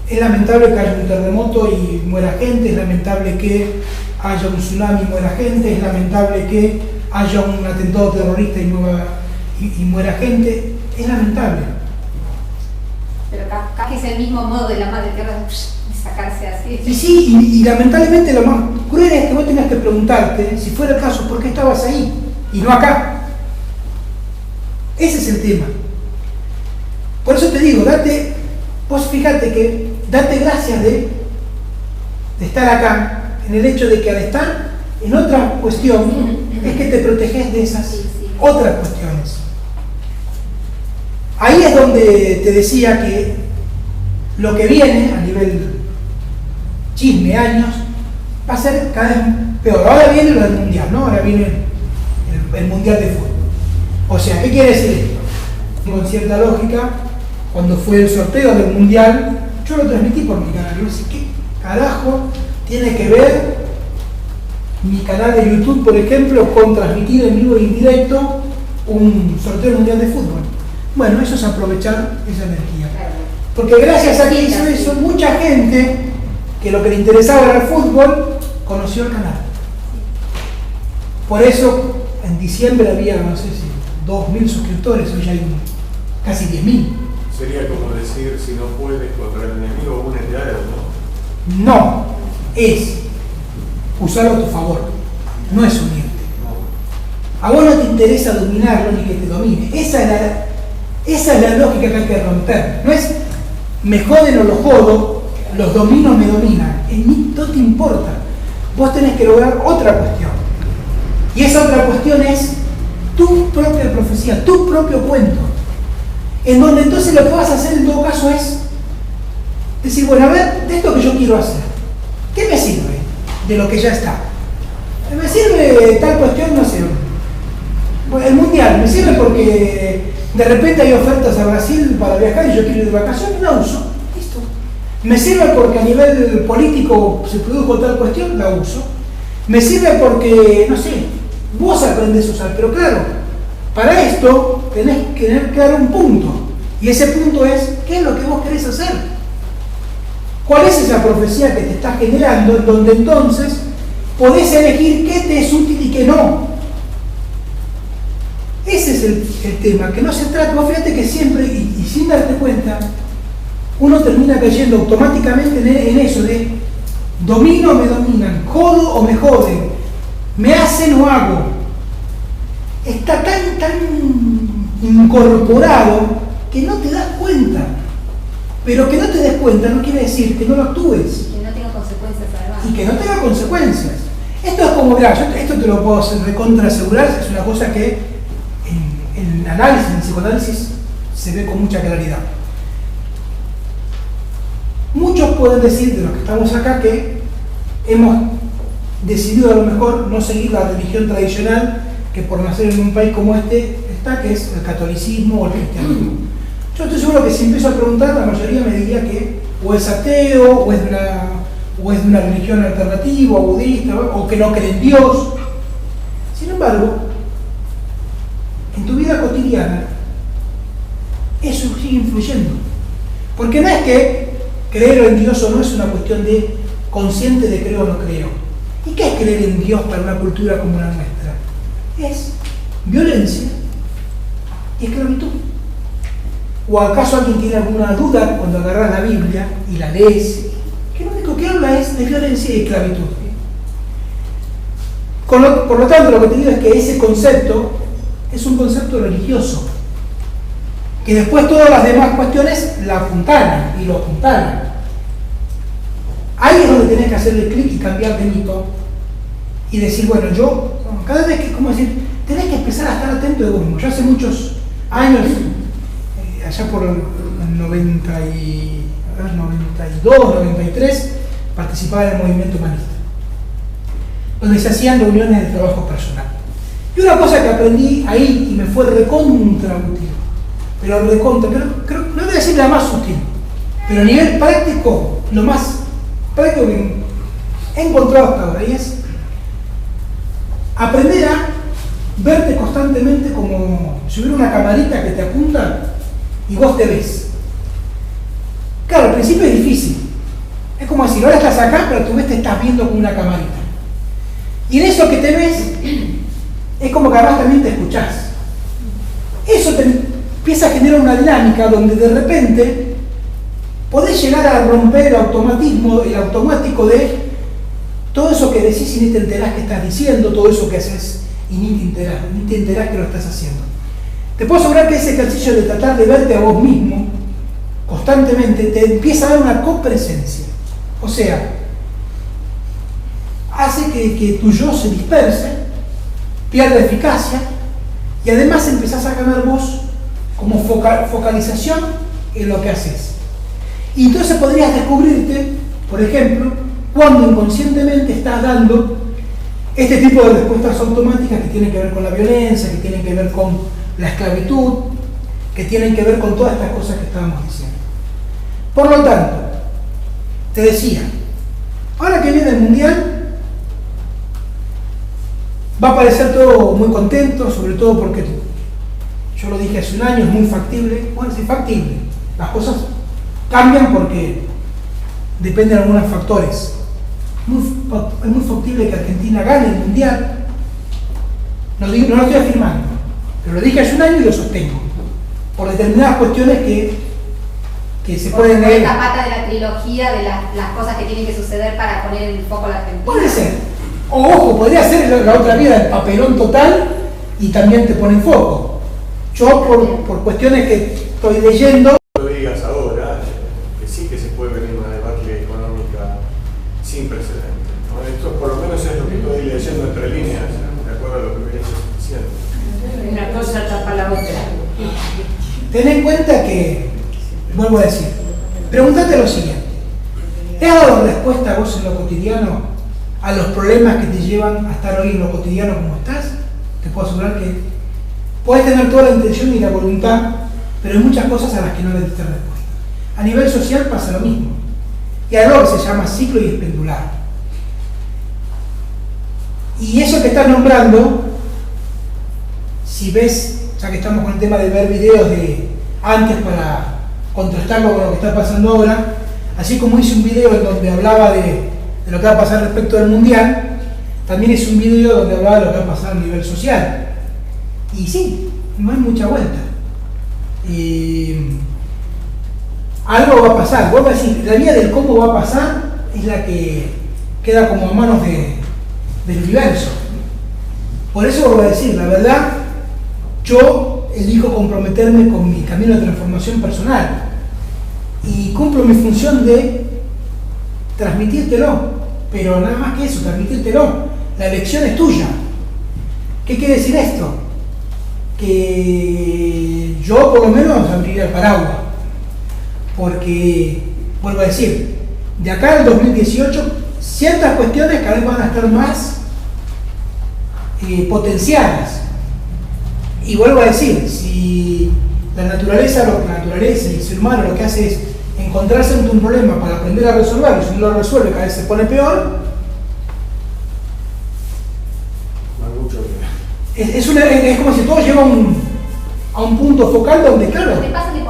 Es lamentable que haya un terremoto y muera gente, es lamentable que haya un tsunami y muera gente, es lamentable que haya un atentado terrorista y muera gente, es lamentable. Pero casi es el mismo modo de la madre tierra de sacarse así. Y lamentablemente lo más cruel es que vos tengas que preguntarte, si fuera el caso, ¿por qué estabas ahí y no acá? Ese es el tema. Por eso te digo, vos fíjate que date gracias de estar acá, en el hecho de que al estar en otra cuestión, es que te proteges de esas otras cuestiones. Ahí es donde te decía que lo que viene a nivel chisme, años, va a ser cada vez peor. Ahora viene lo del mundial, ¿no? Ahora viene el mundial de fútbol. O sea, ¿qué quiere decir esto? Con cierta lógica, cuando fue el sorteo del mundial, yo lo transmití por mi canal. Yo decía, ¿qué carajo tiene que ver mi canal de YouTube, por ejemplo, con transmitir en vivo e indirecto un sorteo mundial de fútbol. Bueno, eso es aprovechar esa energía. Porque gracias a que hizo eso, mucha gente que lo que le interesaba era el fútbol, conoció el canal. Por eso, en diciembre había, no sé si 2.000 suscriptores, hoy ya hay casi 10.000. Sería como decir, si no puedes contra el enemigo, únete a él, ¿no? No, es usarlo a tu favor, no es unirte. A vos no te interesa dominarlo ni que te domine. Esa es la lógica que hay que romper. No es me joden o los jodo, los domino o me dominan. En mí no te importa. Vos tenés que lograr otra cuestión. Y esa otra cuestión es tu propia profecía, tu propio cuento. En donde entonces lo que vas a hacer en todo caso es decir, bueno, a ver, de esto que yo quiero hacer, ¿qué me sirve de lo que ya está? Me sirve tal cuestión, no sé, el mundial, me sirve porque de repente hay ofertas a Brasil para viajar y yo quiero ir de vacaciones, la uso, listo. Me sirve porque a nivel político se produjo tal cuestión, la uso. Me sirve porque, no sé, vos aprendés a usar, pero claro, para esto tenés que tener claro un punto. Y ese punto es, ¿qué es lo que vos querés hacer? ¿Cuál es esa profecía que te está generando en donde entonces podés elegir qué te es útil y qué no? Ese es el tema, que no se trata, vos fíjate que siempre, y sin darte cuenta, uno termina cayendo automáticamente en eso de domino o me dominan, jodo o me joden, me hacen o hago. Está tan incorporado que no te das cuenta. Pero que no te des cuenta no quiere decir que no lo actúes. Que no tenga consecuencias además. Y que no tenga consecuencias. Esto es como, mirá, esto te lo puedo recontra asegurar, es una cosa que en análisis, en psicoanálisis, se ve con mucha claridad. Muchos pueden decir de los que estamos acá que hemos decidido a lo mejor no seguir la religión tradicional que por nacer en un país como este está, que es el catolicismo o el cristianismo. Yo estoy seguro que si empiezo a preguntar, la mayoría me diría que o es ateo, o es de una religión alternativa, o budista, o que no cree en Dios. Sin embargo, en tu vida cotidiana, eso sigue influyendo. Porque no es que creer en Dios o no es una cuestión de consciente de creo o no creo. ¿Y qué es creer en Dios para una cultura como la nuestra? Es violencia y esclavitud. ¿O acaso alguien tiene alguna duda cuando agarras la Biblia y la lees? Que lo único que habla es de violencia y esclavitud. Por lo tanto, lo que te digo es que ese concepto es un concepto religioso, que después todas las demás cuestiones la apuntalan y lo apuntalan. Ahí es donde tenés que hacerle clic y cambiar de mito y decir, bueno, yo, cada vez que, como decir, tenés que empezar a estar atento de vos mismo. Yo hace muchos años, allá por el 92, 93, participaba en el movimiento humanista, donde se hacían reuniones de trabajo personal. Y una cosa que aprendí ahí y me fue recontra útil, pero no voy a decir la más sutil, pero a nivel práctico, lo más práctico que he encontrado hasta ahora, y es aprender a verte constantemente como si hubiera una camarita que te apunta y vos te ves. Claro, al principio es difícil. Es como decir, ahora estás acá, pero tú ves te estás viendo con una camarita. Y en eso que te ves, es como que además también te escuchás. Eso te empieza a generar una dinámica donde de repente podés llegar a romper el automático de todo eso que decís y ni te enterás que estás diciendo, todo eso que haces y ni te enterás que lo estás haciendo. Te puedo asegurar que ese ejercicio de tratar de verte a vos mismo constantemente te empieza a dar una copresencia. O sea, hace que tu yo se disperse, pierda eficacia y además empezás a ganar vos como focalización en lo que haces. Y entonces podrías descubrirte, por ejemplo, cuando inconscientemente estás dando este tipo de respuestas automáticas que tienen que ver con la violencia, que tienen que ver con la esclavitud, que tienen que ver con todas estas cosas que estábamos diciendo. Por lo tanto, te decía, ahora que viene el Mundial, Va a parecer todo muy contento, sobre todo porque yo lo dije hace un año, es muy factible. Bueno, sí, factible. Las cosas cambian porque dependen de algunos factores. Es muy factible que Argentina gane el Mundial. No lo estoy afirmando, pero lo dije hace un año y lo sostengo. Por determinadas cuestiones que se pueden leer. Esta pata de la trilogía de las cosas que tienen que suceder para poner en el foco a la Argentina. Puede ser. O ojo, podría ser la otra vida, el papelón total y también te pone en foco. Yo por cuestiones que estoy leyendo. No digas ahora que sí que se puede venir una debacle económica sin precedentes, ¿no? Esto por lo menos es lo que estoy leyendo entre líneas, de acuerdo a lo que venís diciendo. Una cosa tapa la otra. Ten en cuenta que, vuelvo a decir, pregúntate lo siguiente. ¿Te has dado respuesta vos en lo cotidiano a los problemas que te llevan a estar hoy en lo cotidiano como estás? Te puedo asegurar que puedes tener toda la intención y la voluntad, pero hay muchas cosas a las que no le diste respuesta. A nivel social pasa lo mismo. Y algo que se llama ciclo y es pendular. Y eso que estás nombrando, si ves, ya que estamos con el tema de ver videos de antes para contrastarlo con lo que está pasando ahora, así como hice un video en donde hablaba de lo que va a pasar respecto del Mundial, también hice un video donde hablaba de lo que va a pasar a nivel social. Y sí, no hay mucha vuelta. Algo va a pasar. Vuelvo a decir, la vía del cómo va a pasar es la que queda como a manos del universo. Por eso vuelvo a decir, la verdad, yo elijo comprometerme con mi camino de transformación personal y cumplo mi función de transmitírtelo, pero nada más que eso, transmitírtelo. La elección es tuya. ¿Qué quiere decir esto? Que yo por lo menos abriría el paraguas, porque, vuelvo a decir, de acá al 2018 ciertas cuestiones cada vez van a estar más potenciadas. Y vuelvo a decir, si la naturaleza y el ser humano lo que hace es encontrarse ante un problema para aprender a resolverlo, y si no lo resuelve cada vez se pone peor, es como si todo lleva a un punto focal donde, claro. Lo que pasa es que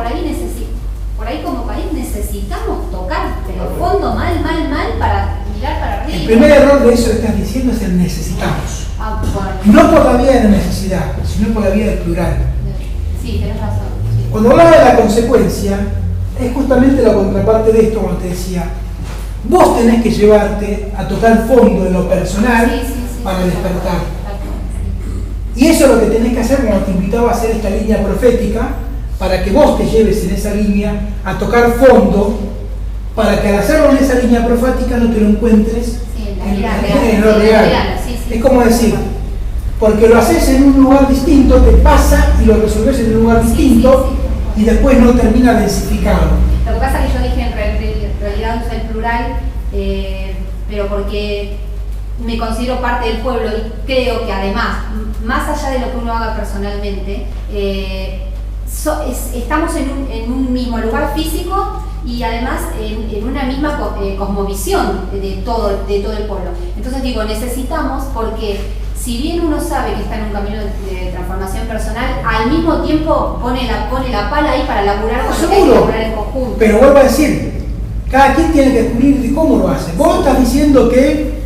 por ahí como país necesitamos tocar el fondo mal para mirar para arriba. El primer error de eso que estás diciendo es el necesitamos. Bueno. No por la vía de la necesidad, sino por la vía del plural. Sí, tenés razón. Sí. Cuando hablaba de la consecuencia, es justamente la contraparte de esto, como te decía. Vos tenés que llevarte a tocar fondo en lo personal para despertar. Y eso es lo que tenés que hacer, como te invitaba a hacer esta línea profética, para que vos te lleves en esa línea a tocar fondo, para que al hacerlo en esa línea profética no te lo encuentres en lo real. Es como decir, porque lo haces en un lugar distinto, te pasa y lo resolves en un lugar distinto y después no termina densificado. Lo que pasa es que yo dije en realidad usa el plural, pero porque me considero parte del pueblo y creo que además, más allá de lo que uno haga personalmente, estamos en un mismo lugar físico y además en una misma cosmovisión de todo el pueblo. Entonces digo, necesitamos, porque si bien uno sabe que está en un camino de transformación personal, al mismo tiempo pone la pala ahí para laburar con lo que hay que laburar en conjunto. Pero vuelvo a decir, cada quien tiene que descubrir cómo lo hace. Vos estás diciendo que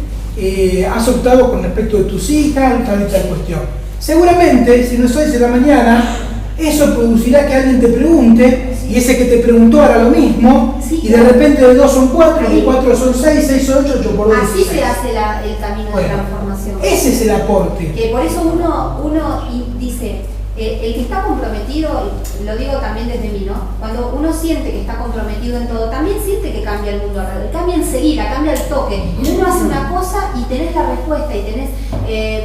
has optado con respecto de tus hijas, tal y tal cuestión. Seguramente, si no es hoy, será mañana, eso producirá que alguien te pregunte, y ese que te preguntó hará lo mismo, y de repente de 2 son 4, de 4 son 6, 6 son 8, 8 por 2. Así se hace el camino de transformación. Ese es el aporte. Que por eso uno dice, el que está comprometido, lo digo también desde mí, ¿no? Cuando uno siente que está comprometido en todo, también siente que cambia el mundo alrededor, cambia enseguida, cambia el toque. Uno hace una cosa y tenés la respuesta,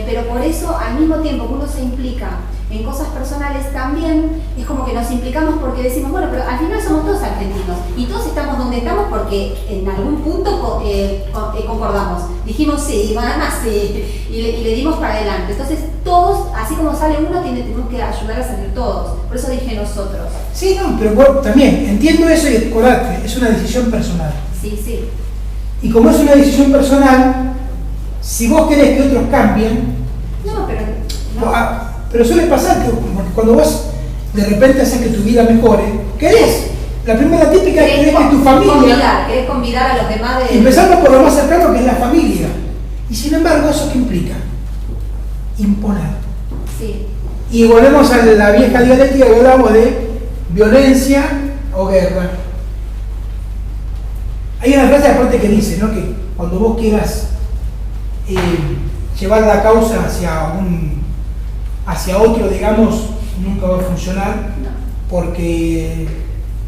pero por eso al mismo tiempo que uno se implica en cosas personales, también es como que nos implicamos porque decimos, bueno, pero al final somos todos argentinos y todos estamos donde estamos porque en algún punto concordamos. Dijimos sí, además sí, y le dimos para adelante. Entonces todos, así como sale uno, tenemos que ayudar a salir todos. Por eso dije nosotros. Sí, no, pero bueno, también entiendo eso y acordate, es una decisión personal. Sí, sí. Y como es una decisión personal, si vos querés que otros cambien, no, Pero suele pasar que cuando vos de repente haces que tu vida mejore, querés. La primera típica es que tu familia. Querés convidar a los demás de. Empezando por lo más cercano, que es la familia. Y sin embargo, ¿eso qué implica? Imponer. Sí. Y volvemos a la vieja dialéctica que hablamos de violencia o guerra. Hay una frase aparte que dice, ¿no?, que cuando vos quieras llevar la causa hacia otro, digamos, nunca va a funcionar, porque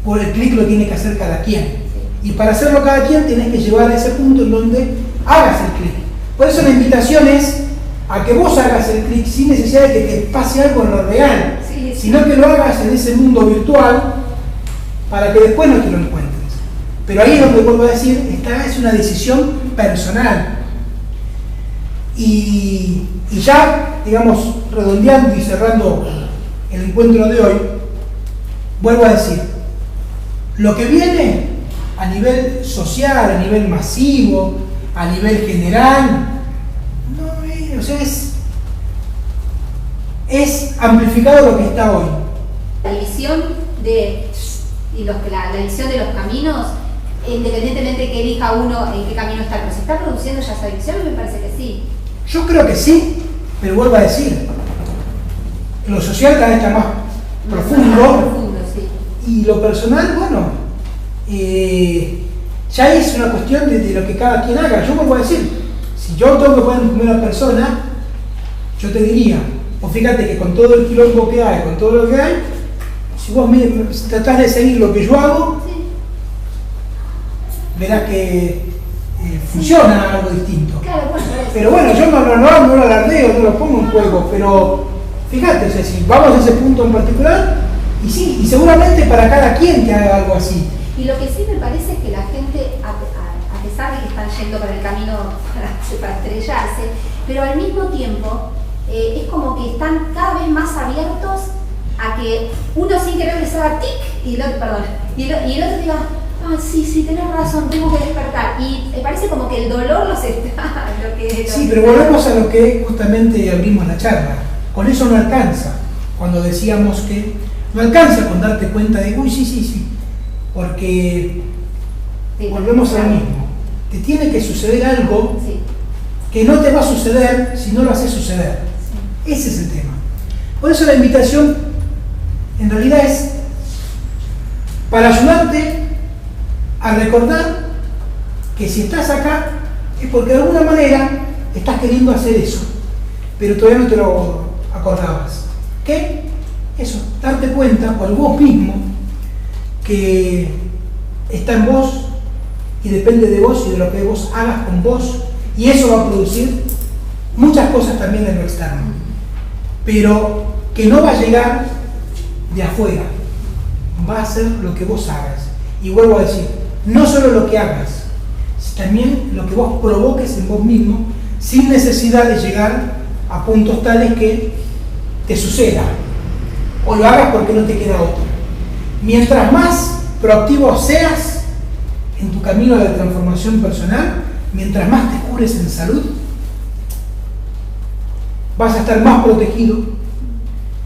por el clic lo tiene que hacer cada quien. Y para hacerlo cada quien tenés que llevar a ese punto en donde hagas el clic. Por eso la invitación es a que vos hagas el clic sin necesidad de que te pase algo en lo real, sino que lo hagas en ese mundo virtual para que después no te lo encuentres. Pero ahí es donde vuelvo a decir, esta es una decisión personal. Y ya, digamos, redondeando y cerrando el encuentro de hoy, vuelvo a decir, lo que viene a nivel social, a nivel masivo, a nivel general, o sea, es amplificado lo que está hoy. La división la división de los caminos, independientemente de que elija uno en qué camino está, pero ¿se está produciendo ya esa división? Me parece que sí. Yo creo que sí, pero vuelvo a decir, lo social cada vez está más profundo, sí. Y lo personal, bueno, ya es una cuestión de lo que cada quien haga. Yo vuelvo a decir, si yo tengo que poner en primera persona, yo te diría, o fíjate que con todo el quilombo que hay, con todo lo que hay, si vos tratás de seguir lo que yo hago, Sí. verás que funciona algo distinto. Claro, bueno, Pero bueno, yo no lo alardeo, no lo pongo en juego, pero fíjate, o sea, si vamos a ese punto en particular, y sí, y seguramente para cada quien que haga algo así. Y lo que sí me parece es que la gente, a pesar de que están yendo por el camino para estrellarse, pero al mismo tiempo es como que están cada vez más abiertos a que uno sin querer les haga tic y el otro diga, sí, tenés razón, tengo que despertar. Y me parece como que el dolor los está... Sí, pero volvemos a lo que justamente abrimos la charla. Con eso no alcanza. Cuando decíamos que no alcanza con darte cuenta de, sí, porque volvemos a lo mismo. Te tiene que suceder algo que no te va a suceder si no lo haces suceder. Ese es el tema. Por eso la invitación en realidad es para ayudarte a recordar que si estás acá es porque de alguna manera estás queriendo hacer eso, pero todavía no te lo acordabas. ¿Qué? Eso, darte cuenta por vos mismo que está en vos y depende de vos y de lo que vos hagas con vos, y eso va a producir muchas cosas también en lo externo, pero que no va a llegar de afuera, va a ser lo que vos hagas. Y vuelvo a decir, no solo lo que hagas, también lo que vos provoques en vos mismo, sin necesidad de llegar a puntos tales que te suceda, o lo hagas porque no te queda otro. Mientras más proactivo seas en tu camino de transformación personal, mientras más te cures en salud, vas a estar más protegido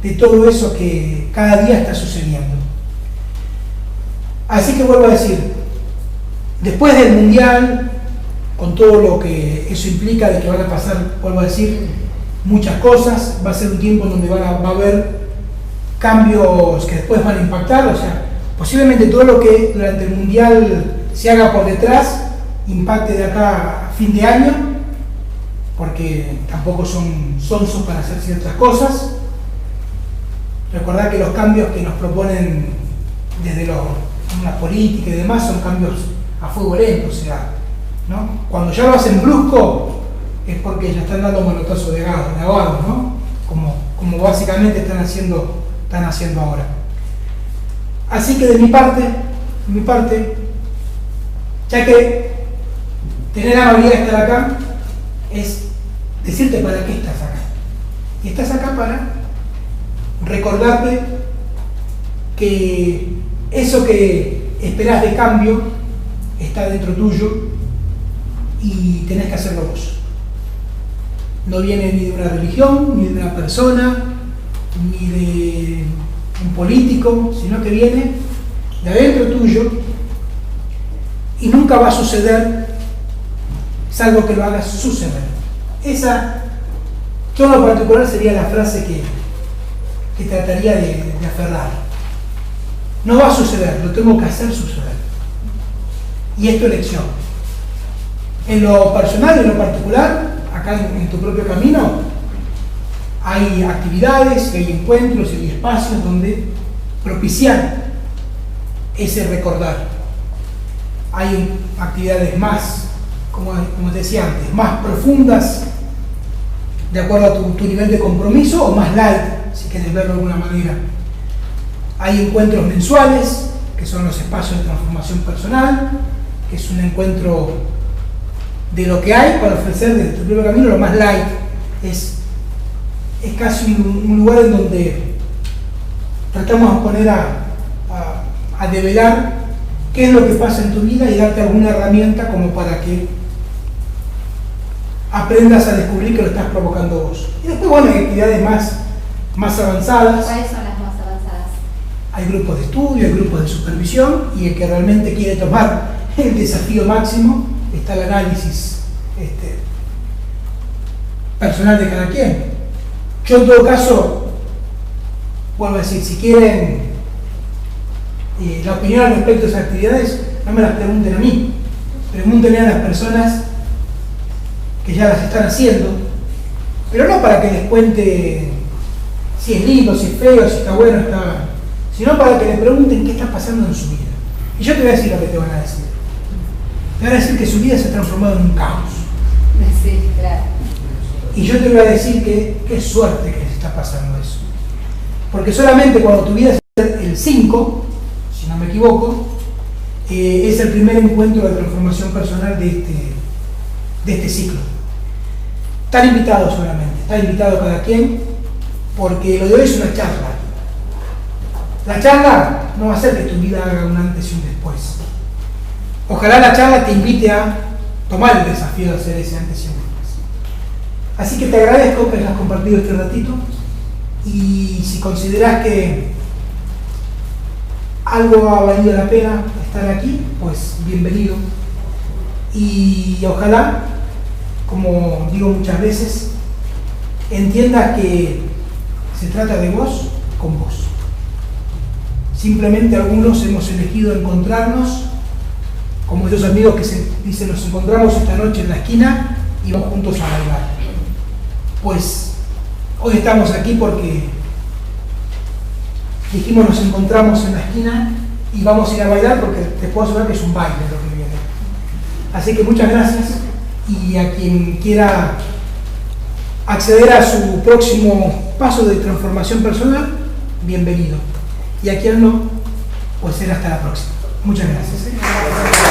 de todo eso que cada día está sucediendo. Así que vuelvo a decir, después del Mundial, con todo lo que eso implica de que van a pasar, vuelvo a decir, muchas cosas, va a ser un tiempo en donde va a haber cambios que después van a impactar, o sea, posiblemente todo lo que durante el Mundial se haga por detrás impacte de acá a fin de año, porque tampoco son sonsos para hacer ciertas cosas. Recordad que los cambios que nos proponen desde la política y demás son cambios a fuego lento, o sea, ¿no? Cuando ya lo hacen brusco es porque ya están dando manotazo de ahogado, ¿no? Como básicamente están haciendo ahora. Así que de mi parte, ya que tener la amabilidad de estar acá es decirte para qué estás acá. Y estás acá para recordarte que eso que esperás de cambio está dentro tuyo y tenés que hacerlo vos. No viene ni de una religión, ni de una persona, ni de un político, sino que viene de adentro tuyo y nunca va a suceder salvo que lo hagas suceder. Esa, yo en lo particular, sería la frase que trataría de aferrar. No va a suceder, lo tengo que hacer suceder. Y es tu elección. En lo personal, en lo particular, acá en tu propio camino, hay actividades, hay encuentros y hay espacios donde propiciar ese recordar. Hay actividades más, como te decía antes, más profundas, de acuerdo a tu nivel de compromiso, o más light, si quieres verlo de alguna manera. Hay encuentros mensuales, que son los espacios de transformación personal, que es un encuentro de lo que hay para ofrecer desde tu propio camino. Lo más light es casi un lugar en donde tratamos de poner a develar qué es lo que pasa en tu vida y darte alguna herramienta como para que aprendas a descubrir que lo estás provocando vos. Y después, bueno, hay actividades más avanzadas. ¿Cuáles son las más avanzadas? Hay grupos de estudio, hay grupos de supervisión, y el que realmente quiere tomar el desafío máximo está el análisis personal de cada quien. Yo, en todo caso, vuelvo a decir, si quieren la opinión al respecto de esas actividades, no me las pregunten a mí, pregúntenle a las personas que ya las están haciendo, pero no para que les cuente si es lindo, si es feo, si está bueno, sino para que les pregunten qué está pasando en su vida. Y yo te voy a decir lo que te van a decir. Te van a decir que su vida se ha transformado en un caos. Sí, claro. Y yo te voy a decir que qué suerte que les está pasando eso. Porque solamente cuando tu vida es el 5, si no me equivoco, es el primer encuentro de transformación personal de este ciclo. Están invitados solamente, está invitado cada quien, porque lo de hoy es una charla. La charla no va a hacer que tu vida haga un antes y un después. Ojalá la charla te invite a tomar el desafío de hacer ese antes y un después. Así que te agradezco que hayas compartido este ratito, y si consideras que algo ha valido la pena estar aquí, pues bienvenido. Y ojalá, como digo muchas veces, entiendas que se trata de vos con vos. Simplemente algunos hemos elegido encontrarnos, como esos amigos que se dicen: nos encontramos esta noche en la esquina y vamos juntos a bailar. Pues hoy estamos aquí porque dijimos nos encontramos en la esquina y vamos a ir a bailar, porque te puedo asegurar que es un baile lo que viene. Así que muchas gracias, y a quien quiera acceder a su próximo paso de transformación personal, bienvenido. Y a quien no, pues será hasta la próxima. Muchas gracias.